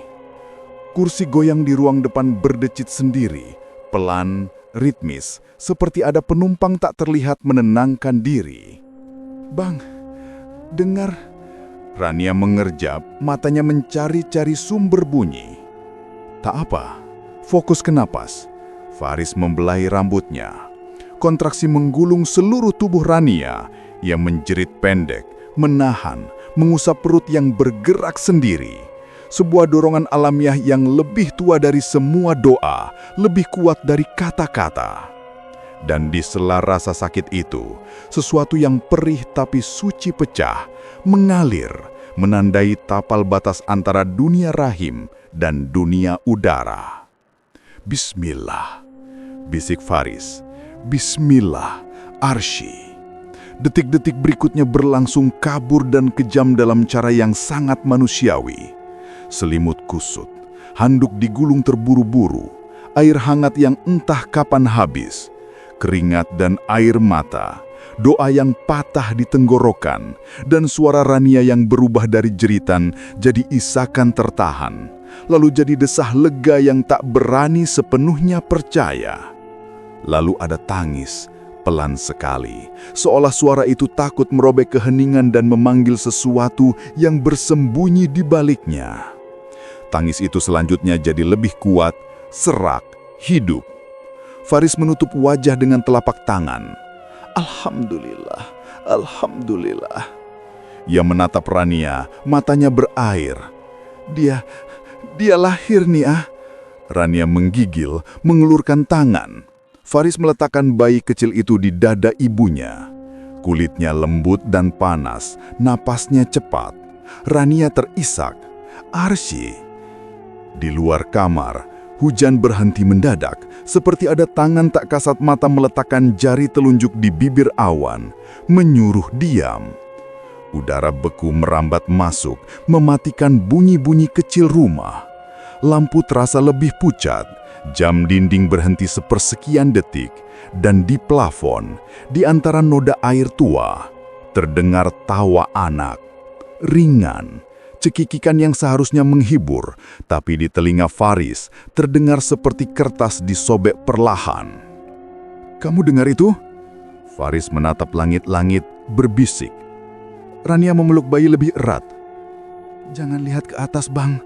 Kursi goyang di ruang depan berdecit sendiri, pelan, ritmis, seperti ada penumpang tak terlihat menenangkan diri. "Bang, dengar." Rania mengerjap, matanya mencari-cari sumber bunyi. Tak apa, fokus ke napas. Faris membelai rambutnya. Kontraksi menggulung seluruh tubuh Rania. Ia menjerit pendek, menahan, mengusap perut yang bergerak sendiri. Sebuah dorongan alamiah yang lebih tua dari semua doa, lebih kuat dari kata-kata. Dan di sela rasa sakit itu, sesuatu yang perih tapi suci pecah, mengalir, menandai tapal batas antara dunia rahim dan dunia udara. "Bismillah," bisik Faris. "Bismillah, Arsy." Detik-detik berikutnya berlangsung kabur dan kejam dalam cara yang sangat manusiawi. Selimut kusut, handuk digulung terburu-buru, air hangat yang entah kapan habis, keringat dan air mata, doa yang patah di tenggorokan, dan suara Rania yang berubah dari jeritan jadi isakan tertahan, lalu jadi desah lega yang tak berani sepenuhnya percaya. Lalu ada tangis, pelan sekali, seolah suara itu takut merobek keheningan dan memanggil sesuatu yang bersembunyi di baliknya. Tangis itu selanjutnya jadi lebih kuat, serak, hidup. Faris menutup wajah dengan telapak tangan. Alhamdulillah, Alhamdulillah. Ia menatap Rania, matanya berair. Dia lahir nih ah. Rania menggigil, mengelurkan tangan. Faris meletakkan bayi kecil itu di dada ibunya. Kulitnya lembut dan panas, napasnya cepat. Rania terisak. Arsy. Di luar kamar, hujan berhenti mendadak, seperti ada tangan tak kasat mata meletakkan jari telunjuk di bibir awan, menyuruh diam. Udara beku merambat masuk, mematikan bunyi-bunyi kecil rumah. Lampu terasa lebih pucat, jam dinding berhenti sepersekian detik, dan di plafon, di antara noda air tua, terdengar tawa anak. Ringan, cekikikan yang seharusnya menghibur, tapi di telinga Faris terdengar seperti kertas disobek perlahan. "Kamu dengar itu?" Faris menatap langit-langit, berbisik. Rania memeluk bayi lebih erat. "Jangan lihat ke atas, Bang.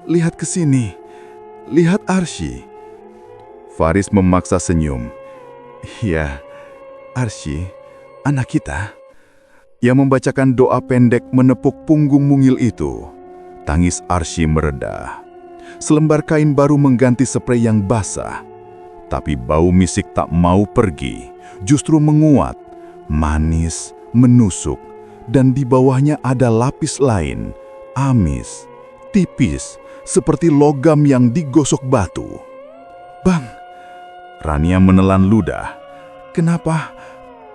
Lihat ke sini. Lihat Arsy." Faris memaksa senyum. "Ya, Arsy, anak kita." Ia membacakan doa pendek menepuk punggung mungil itu. Tangis Arsy mereda. Selembar kain baru mengganti spray yang basah. Tapi bau misik tak mau pergi, justru menguat, manis, menusuk, dan di bawahnya ada lapis lain, amis, tipis, seperti logam yang digosok batu. "Bang," Rania menelan ludah. "Kenapa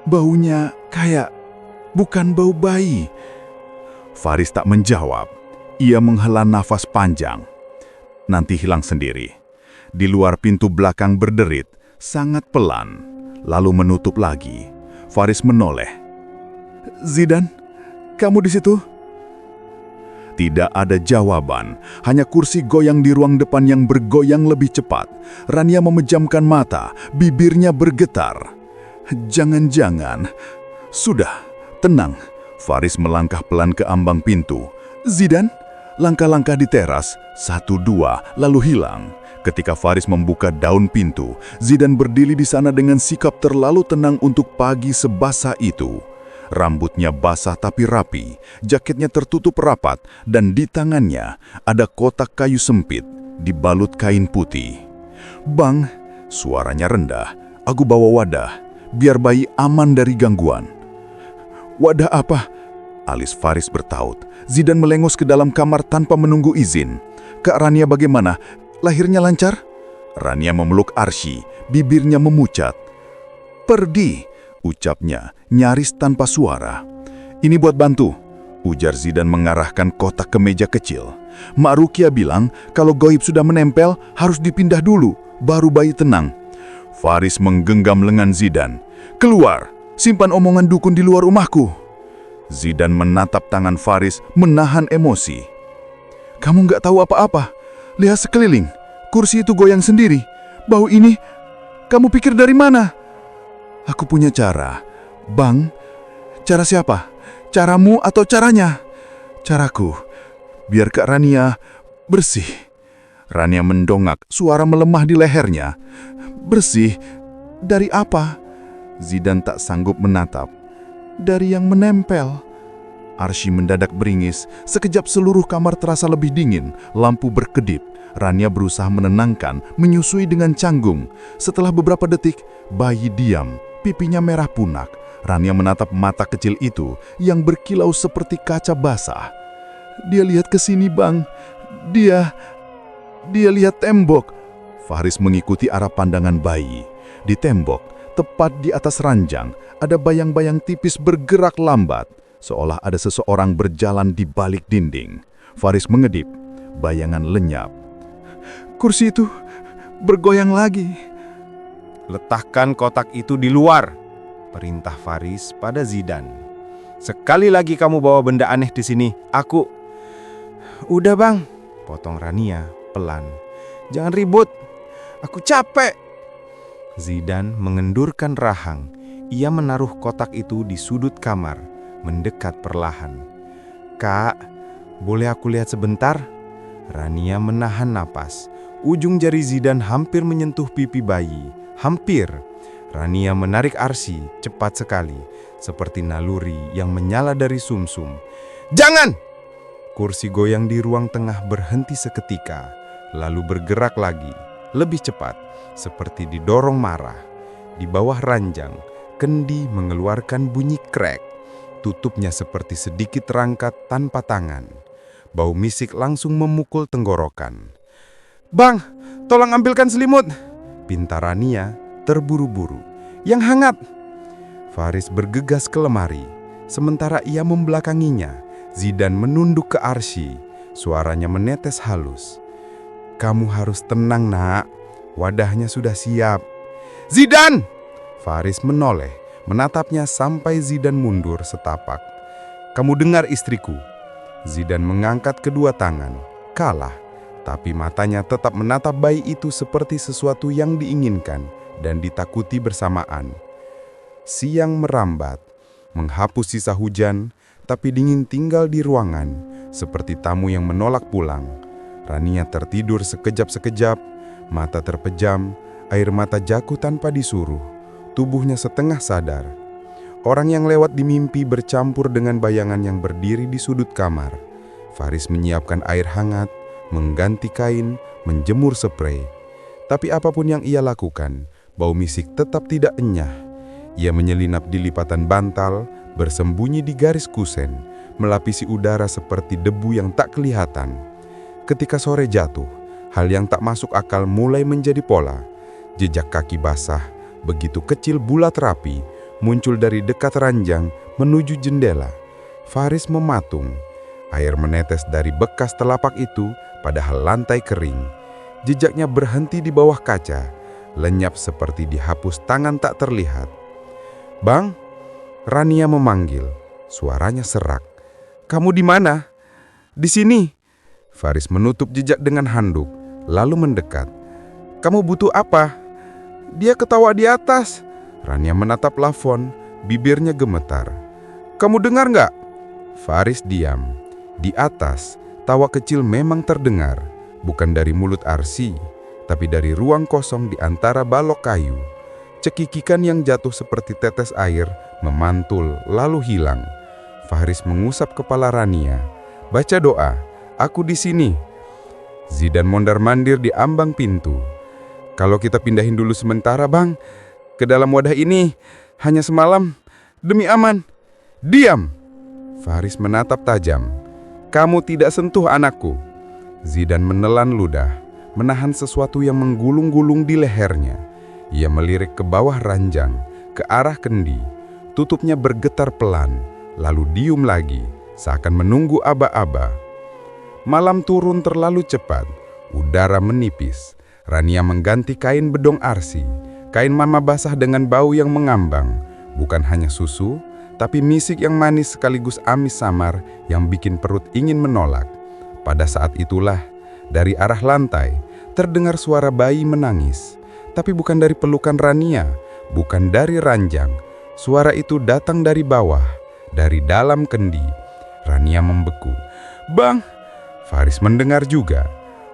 baunya kayak... bukan bau bayi?" Faris tak menjawab. Ia menghela nafas panjang. Nanti hilang sendiri. Di luar pintu belakang berderit, sangat pelan, lalu menutup lagi. Faris menoleh. "Zidan, kamu di situ?" Tidak ada jawaban, hanya kursi goyang di ruang depan yang bergoyang lebih cepat. Rania memejamkan mata, bibirnya bergetar. "Jangan-jangan..." "Sudah. Tenang." Faris melangkah pelan ke ambang pintu. "Zidan?" Langkah-langkah di teras, 1, 2, lalu hilang. Ketika Faris membuka daun pintu, Zidan berdiri di sana dengan sikap terlalu tenang untuk pagi sebasah itu. Rambutnya basah tapi rapi, jaketnya tertutup rapat, dan di tangannya ada kotak kayu sempit, dibalut kain putih. "Bang," suaranya rendah, "aku bawa wadah, biar bayi aman dari gangguan." "Wadah apa?" alis Faris bertaut. Zidan melengos ke dalam kamar tanpa menunggu izin. "Kak Rania bagaimana? Lahirnya lancar?" Rania memeluk Arsy, bibirnya memucat. "Perdi," ucapnya, nyaris tanpa suara. "Ini buat bantu," ujar Zidan mengarahkan kotak ke meja kecil. "Mak Rukia bilang kalau goib sudah menempel harus dipindah dulu, baru bayi tenang." Faris menggenggam lengan Zidan. "Keluar! Simpan omongan dukun di luar rumahku." Zidan menatap tangan Faris, menahan emosi. "Kamu nggak tahu apa-apa. Lihat sekeliling. Kursi itu goyang sendiri. Bau ini, kamu pikir dari mana?" "Aku punya cara." "Bang, cara siapa? Caramu atau caranya?" "Caraku. Biar Kak Rania bersih." Rania mendongak, suara melemah di lehernya. "Bersih? Dari apa?" Zidan tak sanggup menatap. "Dari yang menempel." Arsy mendadak beringis. Sekejap seluruh kamar terasa lebih dingin. Lampu berkedip. Rania berusaha menenangkan, menyusui dengan canggung. Setelah beberapa detik, bayi diam. Pipinya merah punak. Rania menatap mata kecil itu yang berkilau seperti kaca basah. "Dia lihat ke sini, Bang. Dia lihat tembok." Faris mengikuti arah pandangan bayi. Di tembok, tepat di atas ranjang, ada bayang-bayang tipis bergerak lambat, seolah ada seseorang berjalan di balik dinding. Faris mengedip, bayangan lenyap. "Kursi itu bergoyang lagi." Letakkan kotak itu di luar. perintah Faris pada Zidan. "Sekali lagi kamu bawa benda aneh di sini, aku..." "Udah bang," potong Rania pelan. "Jangan ribut, aku capek." Zidan mengendurkan rahang. Ia menaruh kotak itu di sudut kamar, mendekat perlahan. "Kak, boleh aku lihat sebentar?" Rania menahan napas. Ujung jari Zidan hampir menyentuh pipi bayi. Hampir. Rania menarik Arsy cepat sekali, seperti naluri yang menyala dari sumsum. "Jangan!" Kursi goyang di ruang tengah berhenti seketika, lalu bergerak lagi, lebih cepat, seperti didorong marah. Di bawah ranjang, kendi mengeluarkan bunyi krek. Tutupnya seperti sedikit terangkat tanpa tangan. Bau misik langsung memukul tenggorokan. "Bang, tolong ambilkan selimut!" pinta Rania terburu-buru. "Yang hangat!" Faris bergegas ke lemari. Sementara ia membelakanginya, Zidan menunduk ke Arsy. Suaranya menetes halus. "Kamu harus tenang, nak. Wadahnya sudah siap." "Zidan!" Faris menoleh, menatapnya sampai Zidan mundur setapak. "Kamu dengar istriku?" Zidan mengangkat kedua tangan, kalah. Tapi matanya tetap menatap bayi itu seperti sesuatu yang diinginkan dan ditakuti bersamaan. Siang merambat, menghapus sisa hujan, tapi dingin tinggal di ruangan, seperti tamu yang menolak pulang. Rania tertidur sekejap-sekejap, mata terpejam, air mata jatuh tanpa disuruh. Tubuhnya setengah sadar. Orang yang lewat di mimpi bercampur dengan bayangan yang berdiri di sudut kamar. Faris menyiapkan air hangat, mengganti kain, menjemur sprei. Tapi apapun yang ia lakukan, bau misik tetap tidak enyah. Ia menyelinap di lipatan bantal, bersembunyi di garis kusen, melapisi udara seperti debu yang tak kelihatan. Ketika sore jatuh, hal yang tak masuk akal mulai menjadi pola. Jejak kaki basah, begitu kecil bulat rapi, muncul dari dekat ranjang menuju jendela. Faris mematung. Air menetes dari bekas telapak itu, padahal lantai kering. Jejaknya berhenti di bawah kaca, lenyap seperti dihapus tangan tak terlihat. "Bang," Rania memanggil. Suaranya serak. "Kamu di mana?" "Di sini." Faris menutup jejak dengan handuk, lalu mendekat. "Kamu butuh apa?" "Dia ketawa di atas." Rania menatap plafon, bibirnya gemetar. "Kamu dengar nggak?" Faris diam. Di atas, tawa kecil memang terdengar, bukan dari mulut Arsy, tapi dari ruang kosong di antara balok kayu. Cekikikan yang jatuh seperti tetes air, memantul lalu hilang. Faris mengusap kepala Rania. "Baca doa, aku di sini." Zidan mondar-mandir di ambang pintu. "Kalau kita pindahin dulu sementara, Bang, ke dalam wadah ini, hanya semalam, demi aman." "Diam!" Faris menatap tajam. "Kamu tidak sentuh anakku." Zidan menelan ludah, menahan sesuatu yang menggulung-gulung di lehernya. Ia melirik ke bawah ranjang, ke arah kendi. Tutupnya bergetar pelan, lalu diam lagi, seakan menunggu aba-aba. Malam turun terlalu cepat, udara menipis. Rania mengganti kain bedong Arsy, kain mama basah dengan bau yang mengambang. Bukan hanya susu, tapi misik yang manis sekaligus amis samar yang bikin perut ingin menolak. Pada saat itulah, dari arah lantai, terdengar suara bayi menangis. Tapi bukan dari pelukan Rania, bukan dari ranjang. Suara itu datang dari bawah, dari dalam kendi. Rania membeku. "Bang!" Faris mendengar juga.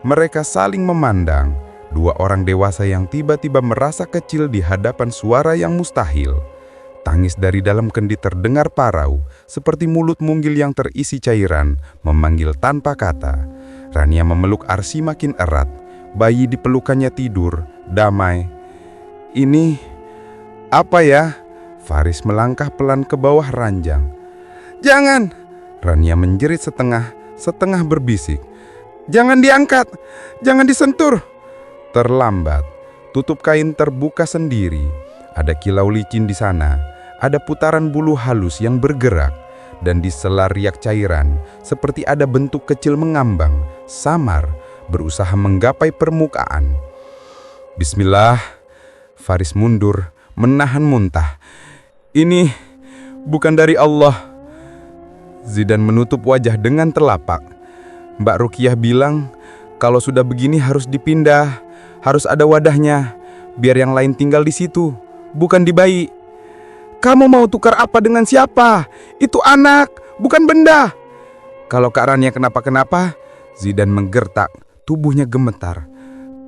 Mereka saling memandang, dua orang dewasa yang tiba-tiba merasa kecil di hadapan suara yang mustahil. Tangis dari dalam kendi terdengar parau, seperti mulut munggil yang terisi cairan, memanggil tanpa kata. Rania memeluk Arsy makin erat. Bayi di pelukannya tidur, damai. "Ini apa ya?" Faris melangkah pelan ke bawah ranjang. "Jangan!" Rania menjerit setengah berbisik. "Jangan diangkat! Jangan disentuh!" Terlambat. Tutup kain terbuka sendiri. Ada kilau licin di sana. Ada putaran bulu halus yang bergerak. Dan di sela riak cairan, seperti ada bentuk kecil mengambang, samar, berusaha menggapai permukaan. "Bismillah." Faris mundur, menahan muntah. Ini bukan dari Allah. Zidan menutup wajah dengan telapak. Mbak Rukiah bilang, kalau sudah begini harus dipindah, harus ada wadahnya, biar yang lain tinggal di situ, bukan di bayi. Kamu mau tukar apa dengan siapa? Itu anak, bukan benda. Kalau Kak Rania kenapa-kenapa, Zidan menggertak, tubuhnya gemetar.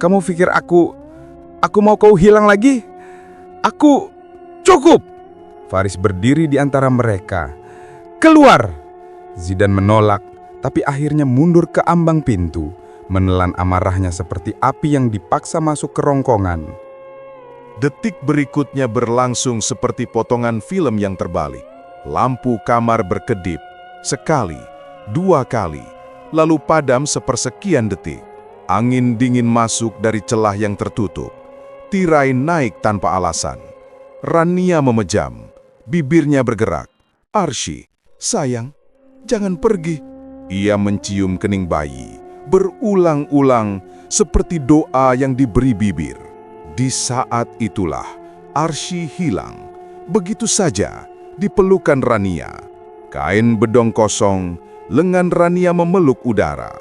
Kamu pikir aku mau kau hilang lagi? Aku cukup. Faris berdiri di antara mereka. Keluar! Zidan menolak, tapi akhirnya mundur ke ambang pintu, menelan amarahnya seperti api yang dipaksa masuk ke rongkongan. Detik berikutnya berlangsung seperti potongan film yang terbalik. Lampu kamar berkedip, sekali, dua kali, lalu padam sepersekian detik. Angin dingin masuk dari celah yang tertutup. Tirai naik tanpa alasan. Rania memejam, bibirnya bergerak. Arsy, sayang, jangan pergi. Ia mencium kening bayi, berulang-ulang seperti doa yang diberi bibir. Di saat itulah, Arsy hilang. Begitu saja, dipelukan Rania. Kain bedong kosong, lengan Rania memeluk udara.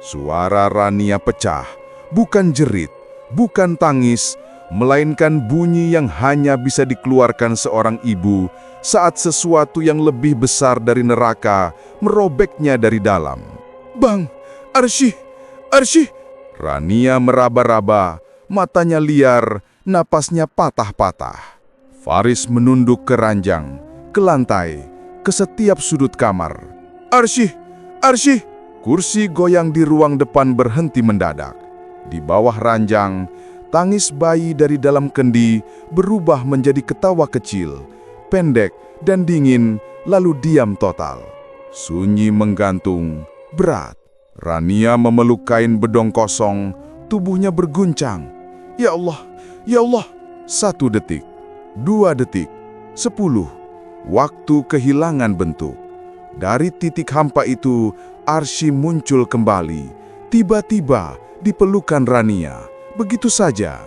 Suara Rania pecah, bukan jerit, bukan tangis, melainkan bunyi yang hanya bisa dikeluarkan seorang ibu saat sesuatu yang lebih besar dari neraka merobeknya dari dalam. Bang, Arsy, Arsy! Rania meraba-raba, matanya liar, napasnya patah-patah. Faris menunduk ke ranjang, ke lantai, ke setiap sudut kamar. Arsy, Arsy! Kursi goyang di ruang depan berhenti mendadak. Di bawah ranjang, tangis bayi dari dalam kendi berubah menjadi ketawa kecil, pendek dan dingin, lalu diam total. Sunyi menggantung, berat. Rania memeluk kain bedong kosong, tubuhnya berguncang. Ya Allah, ya Allah! 1 detik, 2 detik, 10. Waktu kehilangan bentuk. Dari titik hampa itu, Arsy muncul kembali, tiba-tiba di pelukan Rania, begitu saja,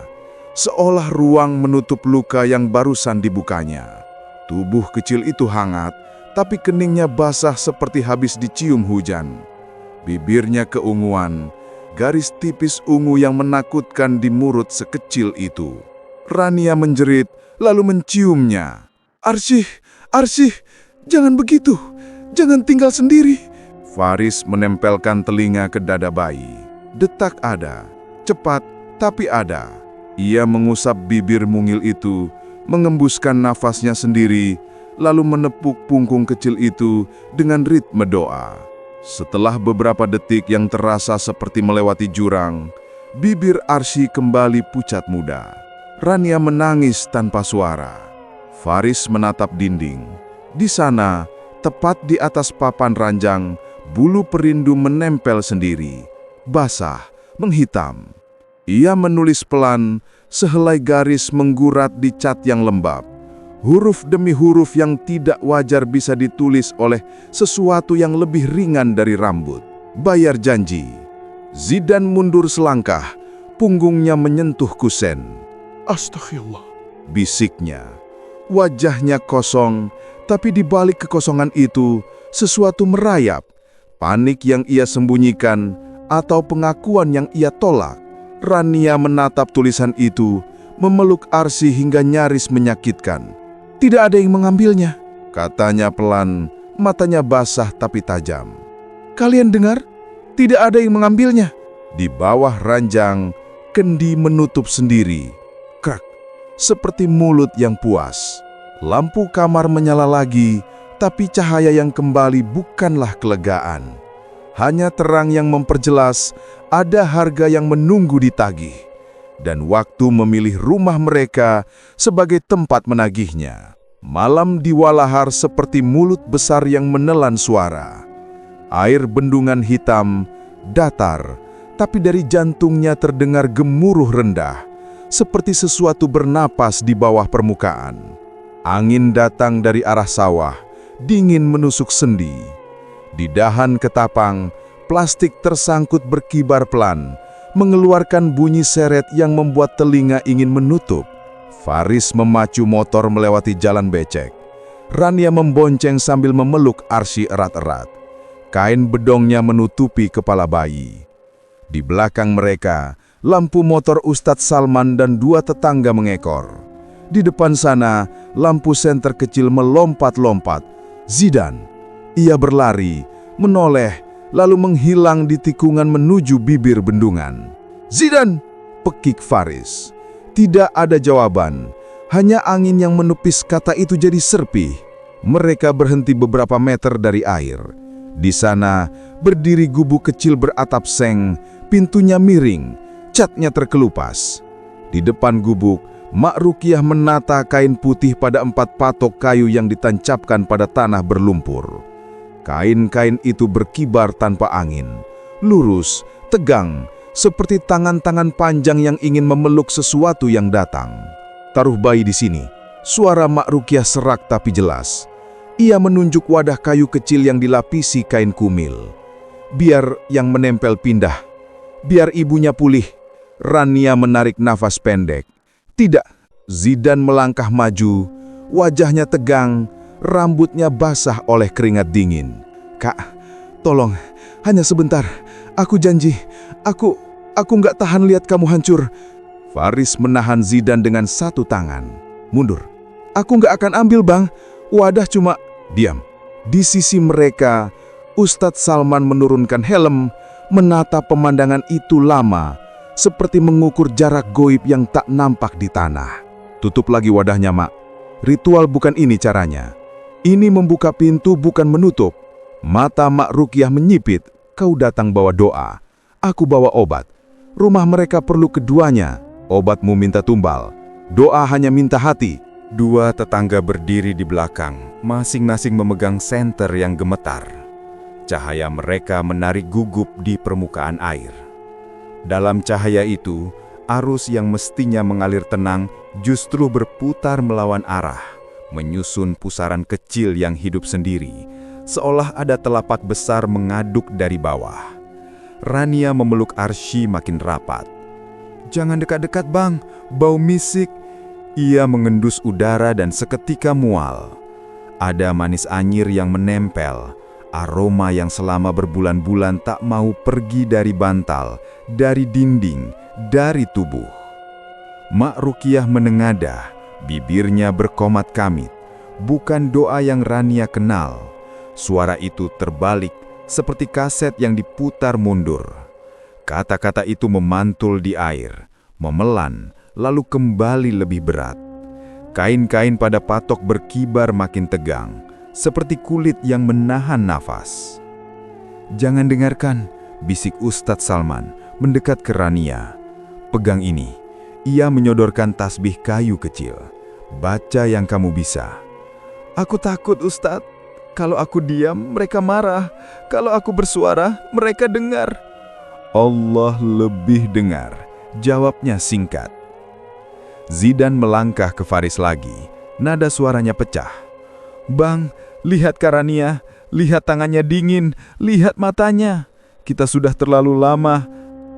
seolah ruang menutup luka yang barusan dibukanya. Tubuh kecil itu hangat, tapi keningnya basah seperti habis dicium hujan. Bibirnya keunguan, garis tipis ungu yang menakutkan di mulut sekecil itu. Rania menjerit, lalu menciumnya. Arsy, Arsy, jangan begitu, jangan tinggal sendiri. Faris menempelkan telinga ke dada bayi. Detak ada, cepat tapi ada. Ia mengusap bibir mungil itu, mengembuskan nafasnya sendiri, lalu menepuk punggung kecil itu dengan ritme doa. Setelah beberapa detik yang terasa seperti melewati jurang, bibir Arsy kembali pucat muda. Rania menangis tanpa suara. Faris menatap dinding. Di sana, tepat di atas papan ranjang, bulu perindu menempel sendiri, basah, menghitam. Ia menulis pelan, sehelai garis menggurat di cat yang lembab. Huruf demi huruf yang tidak wajar bisa ditulis oleh sesuatu yang lebih ringan dari rambut. Bayar janji. Zidan mundur selangkah, punggungnya menyentuh kusen. Astaghfirullah, bisiknya. Wajahnya kosong, tapi di balik kekosongan itu, sesuatu merayap. Panik yang ia sembunyikan, atau pengakuan yang ia tolak. Rania menatap tulisan itu, memeluk Arsy hingga nyaris menyakitkan. Tidak ada yang mengambilnya, katanya pelan, matanya basah tapi tajam. Kalian dengar? Tidak ada yang mengambilnya. Di bawah ranjang, kendi menutup sendiri. Krak, seperti mulut yang puas. Lampu kamar menyala lagi, tapi cahaya yang kembali bukanlah kelegaan. Hanya terang yang memperjelas ada harga yang menunggu ditagih, dan waktu memilih rumah mereka sebagai tempat menagihnya. Malam di Walahar seperti mulut besar yang menelan suara. Air bendungan hitam, datar, tapi dari jantungnya terdengar gemuruh rendah, seperti sesuatu bernapas di bawah permukaan. Angin datang dari arah sawah, dingin menusuk sendi. Di dahan ketapang, plastik tersangkut berkibar pelan, mengeluarkan bunyi seret yang membuat telinga ingin menutup. Faris memacu motor melewati jalan becek. Rania membonceng sambil memeluk Arsy erat-erat. Kain bedongnya menutupi kepala bayi. Di belakang mereka, lampu motor Ustadz Salman dan dua tetangga mengekor. Di depan sana, lampu senter kecil melompat-lompat. Zidan. Ia berlari, menoleh, lalu menghilang di tikungan menuju bibir bendungan. Zidan! Pekik Faris. Tidak ada jawaban. Hanya angin yang menepis kata itu jadi serpih. Mereka berhenti beberapa meter dari air. Di sana, berdiri gubuk kecil beratap seng, pintunya miring, catnya terkelupas. Di depan gubuk, Mak Rukiah menata kain putih pada 4 patok kayu yang ditancapkan pada tanah berlumpur. Kain-kain itu berkibar tanpa angin, lurus, tegang, seperti tangan-tangan panjang yang ingin memeluk sesuatu yang datang. Taruh bayi di sini, suara Mak Rukiah serak tapi jelas. Ia menunjuk wadah kayu kecil yang dilapisi kain kumil. Biar yang menempel pindah, biar ibunya pulih. Rania menarik nafas pendek. Tidak, Zidan melangkah maju, wajahnya tegang, rambutnya basah oleh keringat dingin. Kak, tolong, hanya sebentar. Aku janji, aku nggak tahan lihat kamu hancur. Faris menahan Zidan dengan satu tangan. Mundur. Aku nggak akan ambil bang, wadah cuma... Diam. Di sisi mereka, Ustadz Salman menurunkan helm, menatap pemandangan itu lama, seperti mengukur jarak goib yang tak nampak di tanah. Tutup lagi wadahnya, Mak. Ritual bukan ini caranya. Ini membuka pintu bukan menutup. Mata Mak Rukiah menyipit. Kau datang bawa doa. Aku bawa obat. Rumah mereka perlu keduanya. Obatmu minta tumbal. Doa hanya minta hati. Dua tetangga berdiri di belakang, masing-masing memegang senter yang gemetar. Cahaya mereka menarik gugup di permukaan air. Dalam cahaya itu, arus yang mestinya mengalir tenang justru berputar melawan arah, menyusun pusaran kecil yang hidup sendiri, seolah ada telapak besar mengaduk dari bawah. Rania memeluk Arsy makin rapat. "Jangan dekat-dekat bang, bau misik." Ia mengendus udara dan seketika mual. Ada manis anyir yang menempel, aroma yang selama berbulan-bulan tak mau pergi dari bantal, dari dinding, dari tubuh. Mak Rukiah menengadah, bibirnya berkomat kamit. Bukan doa yang Rania kenal. Suara itu terbalik, seperti kaset yang diputar mundur. Kata-kata itu memantul di air, memelan, lalu kembali lebih berat. Kain-kain pada patok berkibar makin tegang, seperti kulit yang menahan nafas. "Jangan dengarkan," bisik Ustadz Salman, mendekat ke Rania. "Pegang ini." Ia menyodorkan tasbih kayu kecil. "Baca yang kamu bisa." "Aku takut, Ustadz. Kalau aku diam, mereka marah. Kalau aku bersuara, mereka dengar." "Allah lebih dengar," jawabnya singkat. Zidan melangkah ke Faris lagi. Nada suaranya pecah. "Bang, lihat Rania, lihat tangannya dingin, lihat matanya. Kita sudah terlalu lama.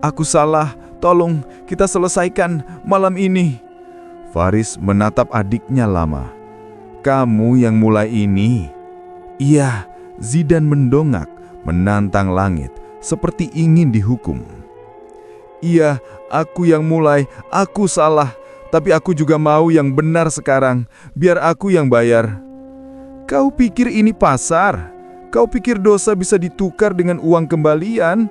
Aku salah, tolong kita selesaikan malam ini." Faris menatap adiknya lama. "Kamu yang mulai ini?" "Iya." Zidan mendongak, menantang langit, seperti ingin dihukum. "Iya, aku yang mulai, aku salah. Tapi aku juga mau yang benar sekarang, biar aku yang bayar." "Kau pikir ini pasar? Kau pikir dosa bisa ditukar dengan uang kembalian?"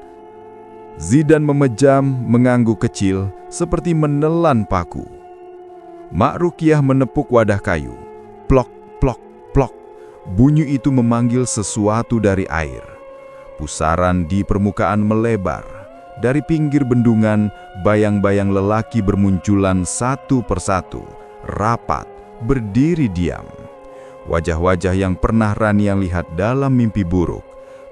Zidan memejam, mengangguk kecil, seperti menelan paku. Mak Rukiah menepuk wadah kayu. Plok, plok, plok. Bunyi itu memanggil sesuatu dari air. Pusaran di permukaan melebar. Dari pinggir bendungan, bayang-bayang lelaki bermunculan satu persatu, rapat, berdiri diam. Wajah-wajah yang pernah Rania lihat dalam mimpi buruk,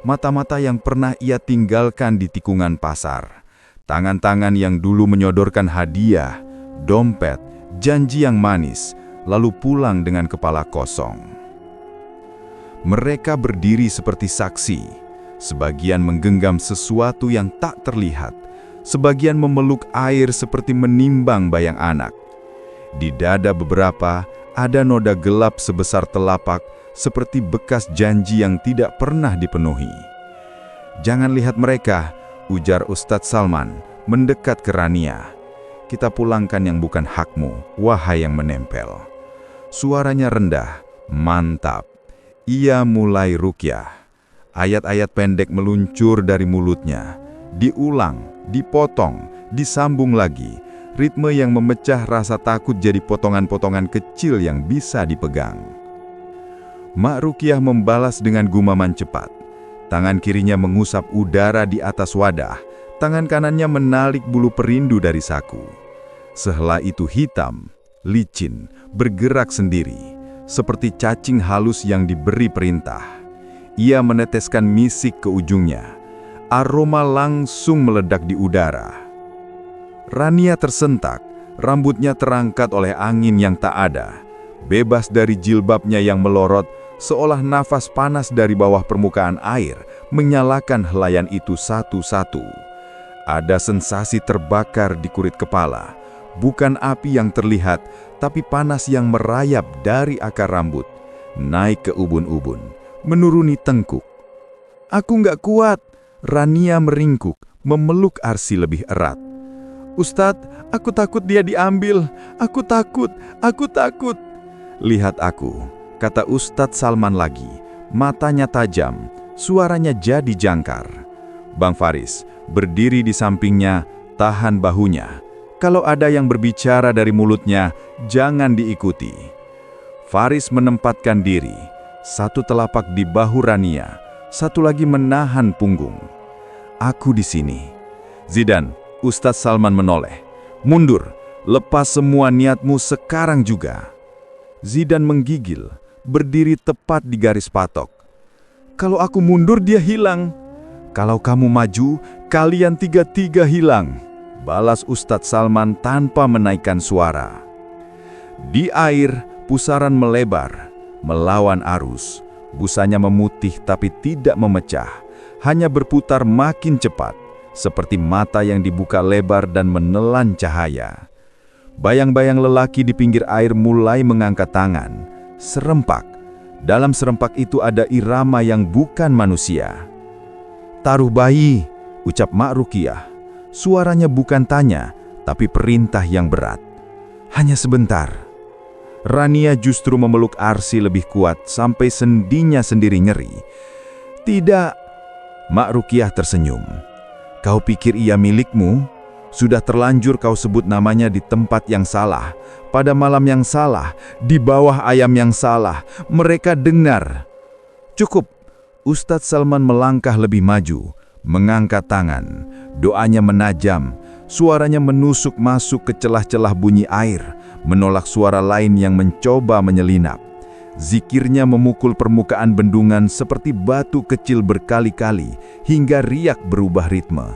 mata-mata yang pernah ia tinggalkan di tikungan pasar, tangan-tangan yang dulu menyodorkan hadiah, dompet, janji yang manis, lalu pulang dengan kepala kosong. Mereka berdiri seperti saksi. Sebagian menggenggam sesuatu yang tak terlihat, sebagian memeluk air seperti menimbang bayang anak. Di dada beberapa Ada noda gelap sebesar telapak, seperti bekas janji yang tidak pernah dipenuhi. "Jangan lihat mereka," ujar Ustadz Salman, mendekat ke Rania. "Kita pulangkan yang bukan hakmu, wahai yang menempel." Suaranya rendah, mantap. Ia mulai ruqyah. Ayat-ayat pendek meluncur dari mulutnya. Diulang, dipotong, disambung lagi. Ritme yang memecah rasa takut jadi potongan-potongan kecil yang bisa dipegang. Mak Ruqyah membalas dengan gumaman cepat. Tangan kirinya mengusap udara di atas wadah. Tangan kanannya menarik bulu perindu dari saku. Sehelai itu hitam, licin, bergerak sendiri, seperti cacing halus yang diberi perintah. Ia meneteskan misik ke ujungnya. Aroma langsung meledak di udara. Rania tersentak, rambutnya terangkat oleh angin yang tak ada. Bebas dari jilbabnya yang melorot, seolah nafas panas dari bawah permukaan air menyalakan helaian itu satu-satu. Ada sensasi terbakar di kulit kepala. Bukan api yang terlihat, tapi panas yang merayap dari akar rambut, naik ke ubun-ubun, menuruni tengkuk. "Aku nggak kuat," Rania meringkuk, memeluk Arsy lebih erat. "Ustadz, aku takut dia diambil. Aku takut, aku takut." "Lihat aku," kata Ustadz Salman lagi. Matanya tajam, suaranya jadi jangkar. Bang Faris berdiri di sampingnya, tahan bahunya. Kalau ada yang berbicara dari mulutnya, jangan diikuti. Faris menempatkan diri, satu telapak di bahu Rania, satu lagi menahan punggung. "Aku di sini." "Zidan," Ustadz Salman menoleh. "Mundur, lepas semua niatmu sekarang juga." Zidan menggigil, berdiri tepat di garis patok. "Kalau aku mundur dia hilang." "Kalau kamu maju, kalian tiga-tiga hilang," balas Ustadz Salman tanpa menaikkan suara. Di air, pusaran melebar, melawan arus. Busanya memutih tapi tidak memecah, hanya berputar makin cepat, seperti mata yang dibuka lebar dan menelan cahaya. Bayang-bayang lelaki di pinggir air mulai mengangkat tangan. Serempak. Dalam serempak itu ada irama yang bukan manusia. "Taruh bayi," ucap Mak Ruqyah. Suaranya bukan tanya, tapi perintah yang berat. "Hanya sebentar." Rania justru memeluk Arsy lebih kuat sampai sendinya sendiri nyeri. "Tidak." Mak Ruqyah tersenyum. "Kau pikir ia milikmu? Sudah terlanjur kau sebut namanya di tempat yang salah, pada malam yang salah, di bawah ayam yang salah. Mereka dengar." "Cukup." Ustadz Salman melangkah lebih maju, mengangkat tangan. Doanya menajam, suaranya menusuk masuk ke celah-celah bunyi air, menolak suara lain yang mencoba menyelinap. Zikirnya memukul permukaan bendungan seperti batu kecil berkali-kali, hingga riak berubah ritme.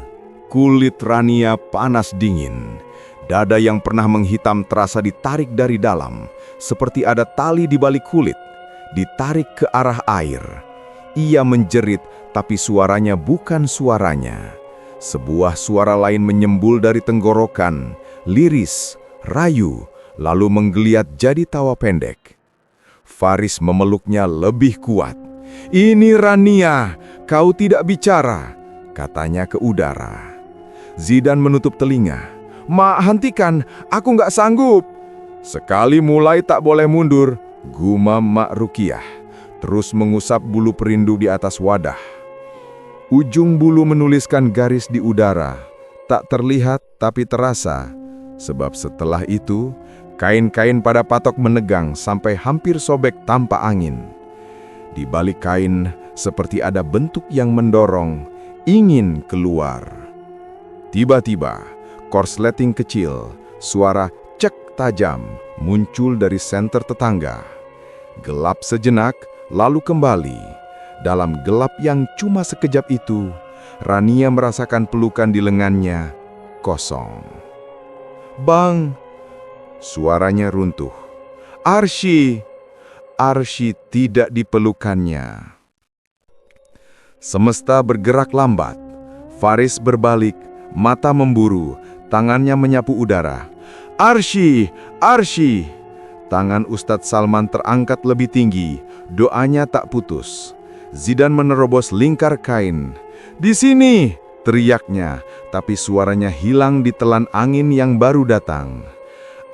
Kulit Rania panas dingin. Dada yang pernah menghitam terasa ditarik dari dalam, seperti ada tali di balik kulit, ditarik ke arah air. Ia menjerit, tapi suaranya bukan suaranya. Sebuah suara lain menyembul dari tenggorokan, liris, rayu, lalu menggeliat jadi tawa pendek. Faris memeluknya lebih kuat. "Ini Rania, kau tidak bicara," katanya ke udara. Zidan menutup telinga. "Mak, hentikan, aku nggak sanggup." "Sekali mulai tak boleh mundur," gumam Mak Ruqyah, terus mengusap bulu perindu di atas wadah. Ujung bulu menuliskan garis di udara, tak terlihat tapi terasa, sebab setelah itu, kain-kain pada patok menegang sampai hampir sobek tanpa angin. Di balik kain, seperti ada bentuk yang mendorong, ingin keluar. Tiba-tiba, korsleting kecil, suara cek tajam, muncul dari senter tetangga. Gelap sejenak, lalu kembali. Dalam gelap yang cuma sekejap itu, Rania merasakan pelukan di lengannya kosong. "Bang!" Suaranya runtuh. "Arsy!" Arsy tidak dipelukannya. Semesta bergerak lambat. Faris berbalik, mata memburu, tangannya menyapu udara. "Arsy! Arsy!" Tangan Ustadz Salman terangkat lebih tinggi, doanya tak putus. Zidan menerobos lingkar kain. "Di sini!" teriaknya, tapi suaranya hilang ditelan angin yang baru datang.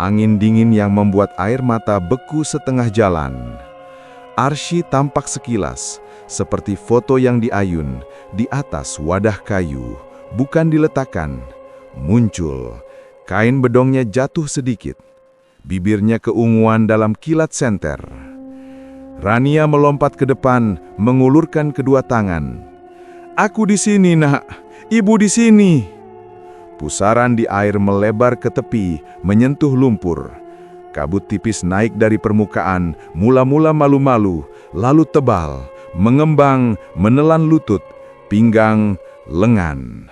Angin dingin yang membuat air mata beku setengah jalan. Arsy tampak sekilas, seperti foto yang diayun di atas wadah kayu, bukan diletakkan. Muncul, kain bedongnya jatuh sedikit. Bibirnya keunguan dalam kilat senter. Rania melompat ke depan, mengulurkan kedua tangan. "Aku di sini, Nak. Ibu di sini." Pusaran di air melebar ke tepi, menyentuh lumpur. Kabut tipis naik dari permukaan, mula-mula malu-malu, lalu tebal, mengembang, menelan lutut, pinggang, lengan.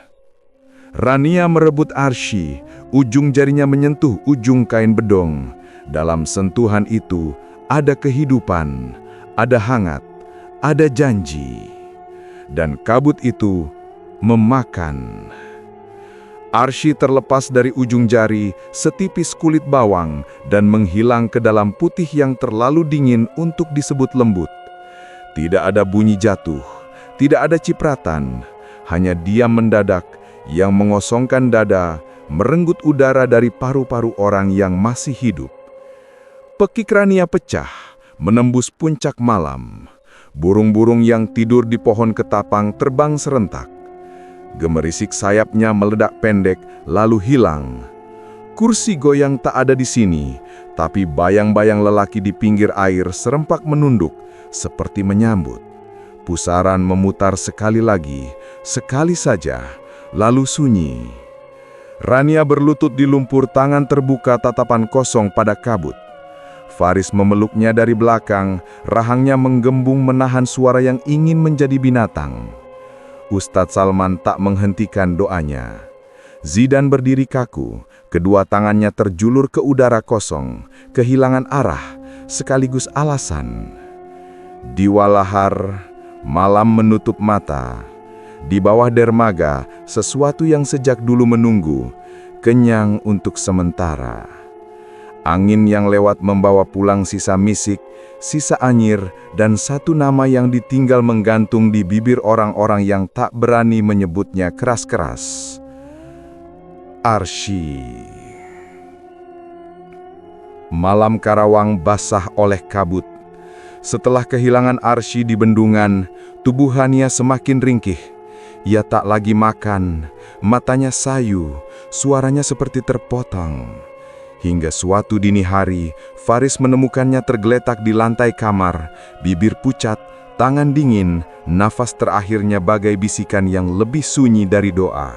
Rania merebut Arsy, ujung jarinya menyentuh ujung kain bedong. Dalam sentuhan itu, ada kehidupan, ada hangat, ada janji. Dan kabut itu memakan. Arsy terlepas dari ujung jari setipis kulit bawang dan menghilang ke dalam putih yang terlalu dingin untuk disebut lembut. Tidak ada bunyi jatuh, tidak ada cipratan, hanya diam mendadak yang mengosongkan dada, merenggut udara dari paru-paru orang yang masih hidup. Pekik Rania pecah, menembus puncak malam. Burung-burung yang tidur di pohon ketapang terbang serentak. Gemerisik sayapnya meledak pendek, lalu hilang. Kursi goyang tak ada di sini, tapi bayang-bayang lelaki di pinggir air serempak menunduk, seperti menyambut. Pusaran memutar sekali lagi, sekali saja, lalu sunyi. Rania berlutut di lumpur, tangan terbuka, tatapan kosong pada kabut. Faris memeluknya dari belakang, rahangnya menggembung menahan suara yang ingin menjadi binatang. Ustadz Salman tak menghentikan doanya. Zidan berdiri kaku, kedua tangannya terjulur ke udara kosong, kehilangan arah, sekaligus alasan. Di walahar, malam menutup mata. Di bawah dermaga, sesuatu yang sejak dulu menunggu, kenyang untuk sementara. Angin yang lewat membawa pulang sisa misik, sisa anyir, dan satu nama yang ditinggal menggantung di bibir orang-orang yang tak berani menyebutnya keras-keras. Arsy. Malam Karawang basah oleh kabut. Setelah kehilangan Arsy di bendungan, tubuh Rania semakin ringkih. Ia tak lagi makan, matanya sayu, suaranya seperti terpotong. Hingga suatu dini hari, Faris menemukannya tergeletak di lantai kamar, bibir pucat, tangan dingin, nafas terakhirnya bagai bisikan yang lebih sunyi dari doa.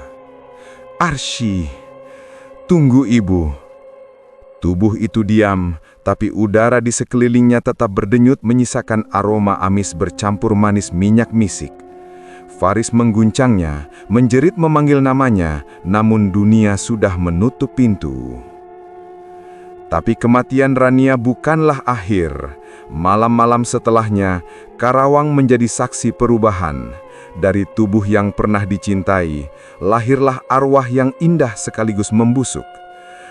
"Arsy, tunggu ibu." Tubuh itu diam, tapi udara di sekelilingnya tetap berdenyut menyisakan aroma amis bercampur manis minyak misik. Faris mengguncangnya, menjerit memanggil namanya, namun dunia sudah menutup pintu. Tapi kematian Rania bukanlah akhir. Malam-malam setelahnya, Karawang menjadi saksi perubahan. Dari tubuh yang pernah dicintai, lahirlah arwah yang indah sekaligus membusuk.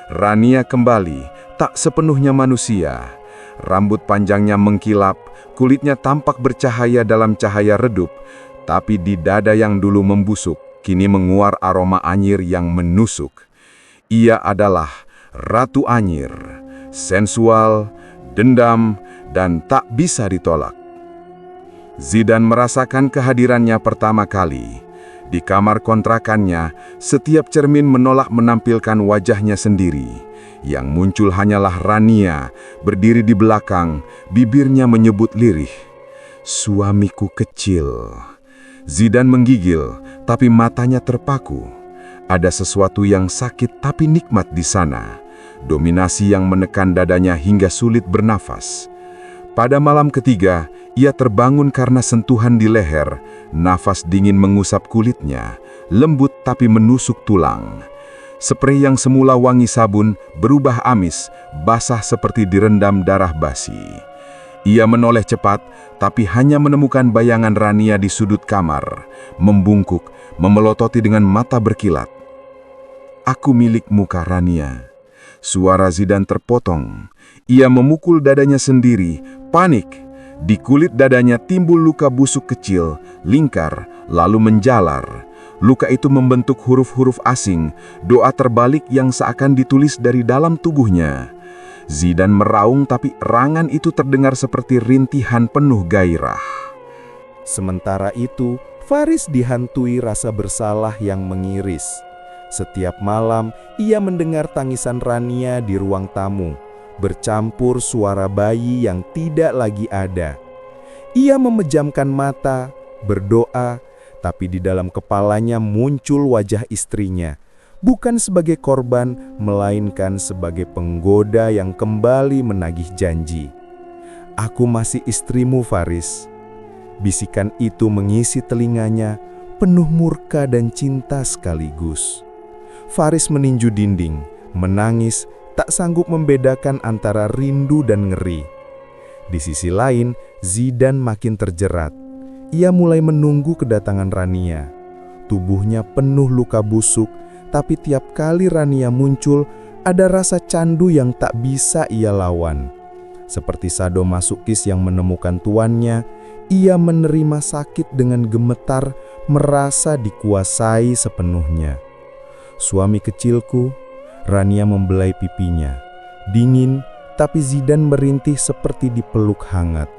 Rania kembali, tak sepenuhnya manusia. Rambut panjangnya mengkilap, kulitnya tampak bercahaya dalam cahaya redup, tapi di dada yang dulu membusuk, kini menguar aroma anyir yang menusuk. Ia adalah Ratu Anyir, sensual, dendam, dan tak bisa ditolak. Zidan merasakan kehadirannya pertama kali. Di kamar kontrakannya, setiap cermin menolak menampilkan wajahnya sendiri. Yang muncul hanyalah Rania, berdiri di belakang, bibirnya menyebut lirih. "Suamiku kecil." Zidan menggigil, tapi matanya terpaku. Ada sesuatu yang sakit tapi nikmat di sana. Dominasi yang menekan dadanya hingga sulit bernafas. Pada malam ketiga, ia terbangun karena sentuhan di leher. Nafas dingin mengusap kulitnya, lembut tapi menusuk tulang. Sprei yang semula wangi sabun berubah amis, basah seperti direndam darah basi. Ia menoleh cepat, tapi hanya menemukan bayangan Rania di sudut kamar, membungkuk, memelototi dengan mata berkilat. "Aku milikmu, Kak Rania." Suara Zidan terpotong. Ia memukul dadanya sendiri, panik. Di kulit dadanya timbul luka busuk kecil, lingkar, lalu menjalar. Luka itu membentuk huruf-huruf asing, doa terbalik yang seakan ditulis dari dalam tubuhnya. Zidan meraung, tapi erangan itu terdengar seperti rintihan penuh gairah. Sementara itu, Faris dihantui rasa bersalah yang mengiris. Setiap malam, ia mendengar tangisan Rania di ruang tamu, bercampur suara bayi yang tidak lagi ada. Ia memejamkan mata, berdoa, tapi di dalam kepalanya muncul wajah istrinya, bukan sebagai korban, melainkan sebagai penggoda yang kembali menagih janji. "Aku masih istrimu, Faris." Bisikan itu mengisi telinganya, penuh murka dan cinta sekaligus. Faris meninju dinding, menangis, tak sanggup membedakan antara rindu dan ngeri. Di sisi lain, Zidan makin terjerat. Ia mulai menunggu kedatangan Rania. Tubuhnya penuh luka busuk, tapi tiap kali Rania muncul, ada rasa candu yang tak bisa ia lawan. Seperti sadomasokis yang menemukan tuannya, ia menerima sakit dengan gemetar, merasa dikuasai sepenuhnya. "Suami kecilku," Rania membelai pipinya. Dingin, tapi Zidan merintih seperti dipeluk hangat.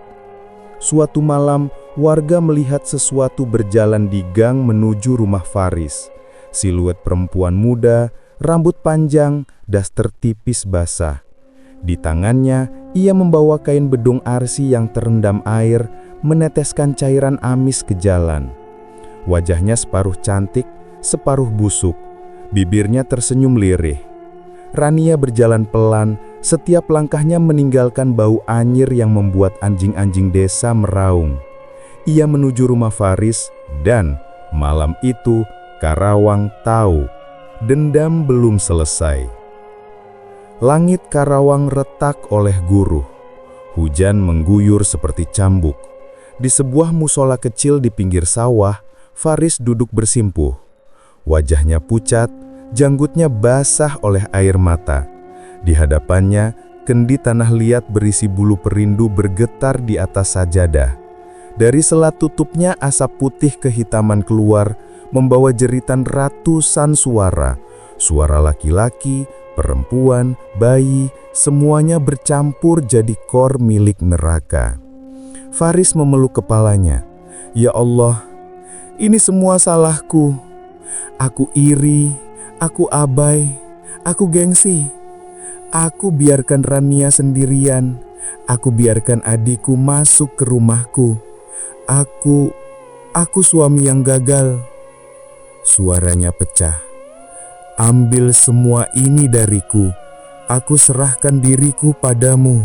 Suatu malam, warga melihat sesuatu berjalan di gang menuju rumah Faris. Siluet perempuan muda, rambut panjang, daster tipis basah. Di tangannya, ia membawa kain bedung arsi yang terendam air, meneteskan cairan amis ke jalan. Wajahnya separuh cantik, separuh busuk. Bibirnya tersenyum lirih. Rania berjalan pelan, setiap langkahnya meninggalkan bau anyir yang membuat anjing-anjing desa meraung. Ia menuju rumah Faris, dan malam itu Karawang tahu dendam belum selesai. Langit Karawang retak oleh guruh. Hujan mengguyur seperti cambuk. Di sebuah musola kecil di pinggir sawah, Faris duduk bersimpuh. Wajahnya pucat, janggutnya basah oleh air mata. Di hadapannya, kendi tanah liat berisi bulu perindu bergetar di atas sajadah. Dari selat tutupnya asap putih kehitaman keluar, membawa jeritan ratusan suara. Suara laki-laki, perempuan, bayi, semuanya bercampur jadi kor milik neraka. Faris memeluk kepalanya. "Ya Allah, ini semua salahku. Aku iri, aku abai, aku gengsi. Aku biarkan Rania sendirian. Aku biarkan adikku masuk ke rumahku. Aku suami yang gagal." Suaranya pecah. "Ambil semua ini dariku. Aku serahkan diriku padamu."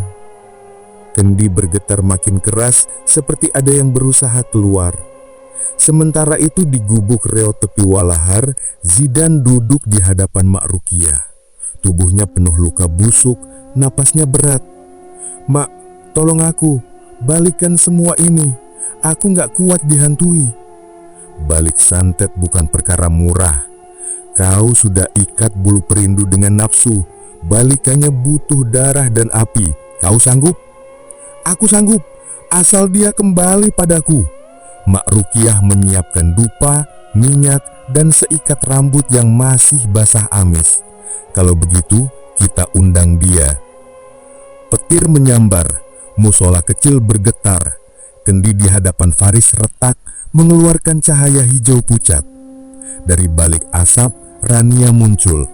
Kendi bergetar makin keras, seperti ada yang berusaha keluar. Sementara itu di gubuk reot tepi walahar, Zidan duduk di hadapan Mak Rukiah. Tubuhnya penuh luka busuk, napasnya berat. "Mak, tolong aku, balikkan semua ini. Aku gak kuat dihantui." "Balik santet bukan perkara murah. Kau sudah ikat bulu perindu dengan nafsu. Balikannya butuh darah dan api. Kau sanggup?" "Aku sanggup, asal dia kembali padaku." Mak Rukiah menyiapkan dupa, minyak, dan seikat rambut yang masih basah amis. "Kalau begitu, kita undang dia." Petir menyambar, musola kecil bergetar. Kendi di hadapan Faris retak, mengeluarkan cahaya hijau pucat. Dari balik asap, Rania muncul.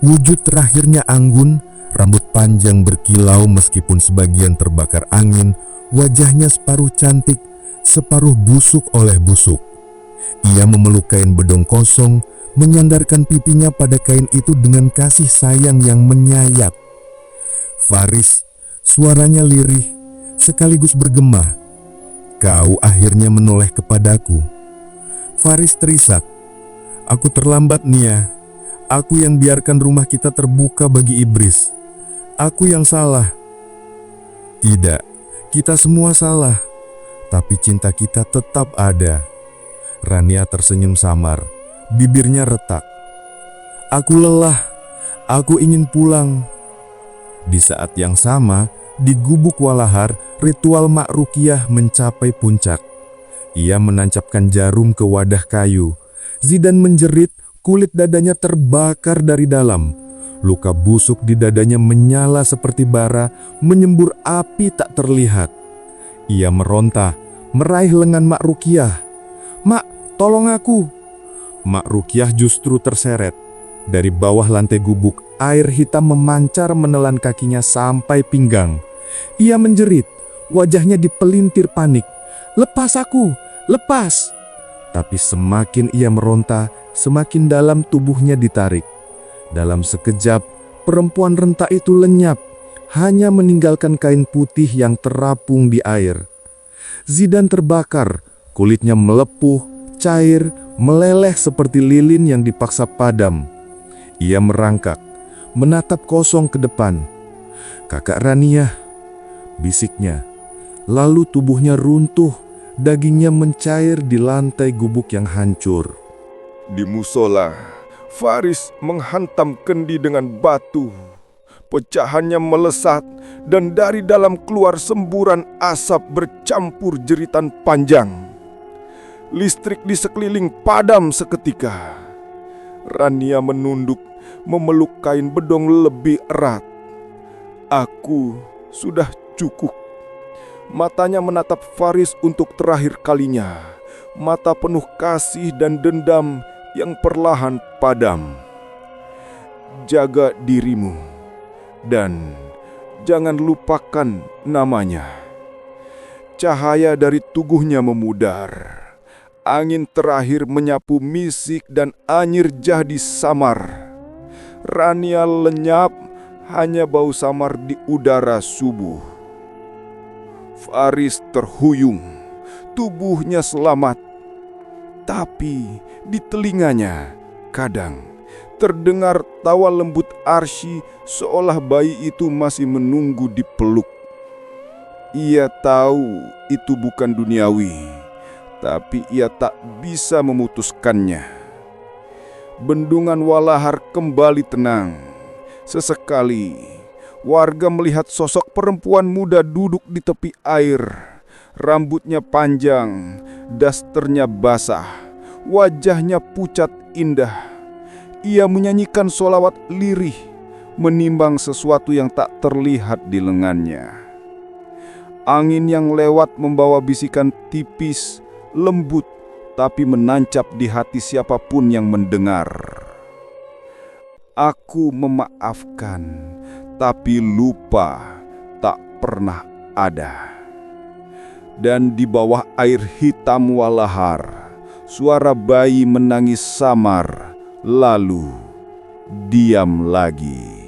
Wujud terakhirnya anggun, rambut panjang berkilau meskipun sebagian terbakar angin, wajahnya separuh cantik, separuh busuk oleh busuk. Ia memeluk kain bedong kosong, menyandarkan pipinya pada kain itu dengan kasih sayang yang menyayat. "Faris," suaranya lirih, sekaligus bergema. "Kau akhirnya menoleh kepadaku." Faris terisak. "Aku terlambat, Nia. Aku yang biarkan rumah kita terbuka bagi iblis. Aku yang salah." "Tidak, kita semua salah. Tapi cinta kita tetap ada." Rania tersenyum samar, bibirnya retak. "Aku lelah, aku ingin pulang." Di saat yang sama, di gubuk Walahar, ritual Mak Rukiah mencapai puncak. Ia menancapkan jarum ke wadah kayu. Zidan menjerit, kulit dadanya terbakar dari dalam. Luka busuk di dadanya menyala seperti bara, menyembur api tak terlihat. Ia meronta, meraih lengan Mak Rukiah. "Mak, tolong aku!" Mak Rukiah justru terseret. Dari bawah lantai gubuk, air hitam memancar menelan kakinya sampai pinggang. Ia menjerit, wajahnya dipelintir panik. "Lepas aku! Lepas!" Tapi semakin ia meronta, semakin dalam tubuhnya ditarik. Dalam sekejap, perempuan renta itu lenyap, hanya meninggalkan kain putih yang terapung di air. Zidan terbakar, kulitnya melepuh, cair, meleleh seperti lilin yang dipaksa padam. Ia merangkak, menatap kosong ke depan. "Kakak Raniah," bisiknya. Lalu tubuhnya runtuh, dagingnya mencair di lantai gubuk yang hancur. Di musola, Faris menghantam kendi dengan batu. Pecahannya melesat dan dari dalam keluar semburan asap bercampur jeritan panjang. Listrik di sekeliling padam seketika. Rania menunduk, memeluk kain bedong lebih erat. Aku sudah cukup. Matanya menatap Faris untuk terakhir kalinya. Mata penuh kasih dan dendam yang perlahan padam. Jaga dirimu dan jangan lupakan namanya. Cahaya dari tubuhnya memudar. Angin terakhir menyapu misik dan anyir jadi samar. Rania lenyap, hanya bau samar di udara subuh. Faris terhuyung, tubuhnya selamat. Tapi di telinganya kadang terdengar tawa lembut Arsy seolah bayi itu masih menunggu dipeluk. Ia tahu itu bukan duniawi, tapi ia tak bisa memutuskannya. Bendungan Walahar kembali tenang. Sesekali, warga melihat sosok perempuan muda duduk di tepi air. Rambutnya panjang, dasternya basah, wajahnya pucat indah. Ia menyanyikan sholawat lirih, menimbang sesuatu yang tak terlihat di lengannya. Angin yang lewat membawa bisikan tipis, lembut, tapi menancap di hati siapapun yang mendengar. Aku memaafkan, tapi lupa tak pernah ada. Dan di bawah air hitam Walahar, suara bayi menangis samar, lalu diam lagi.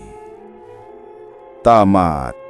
Tamat.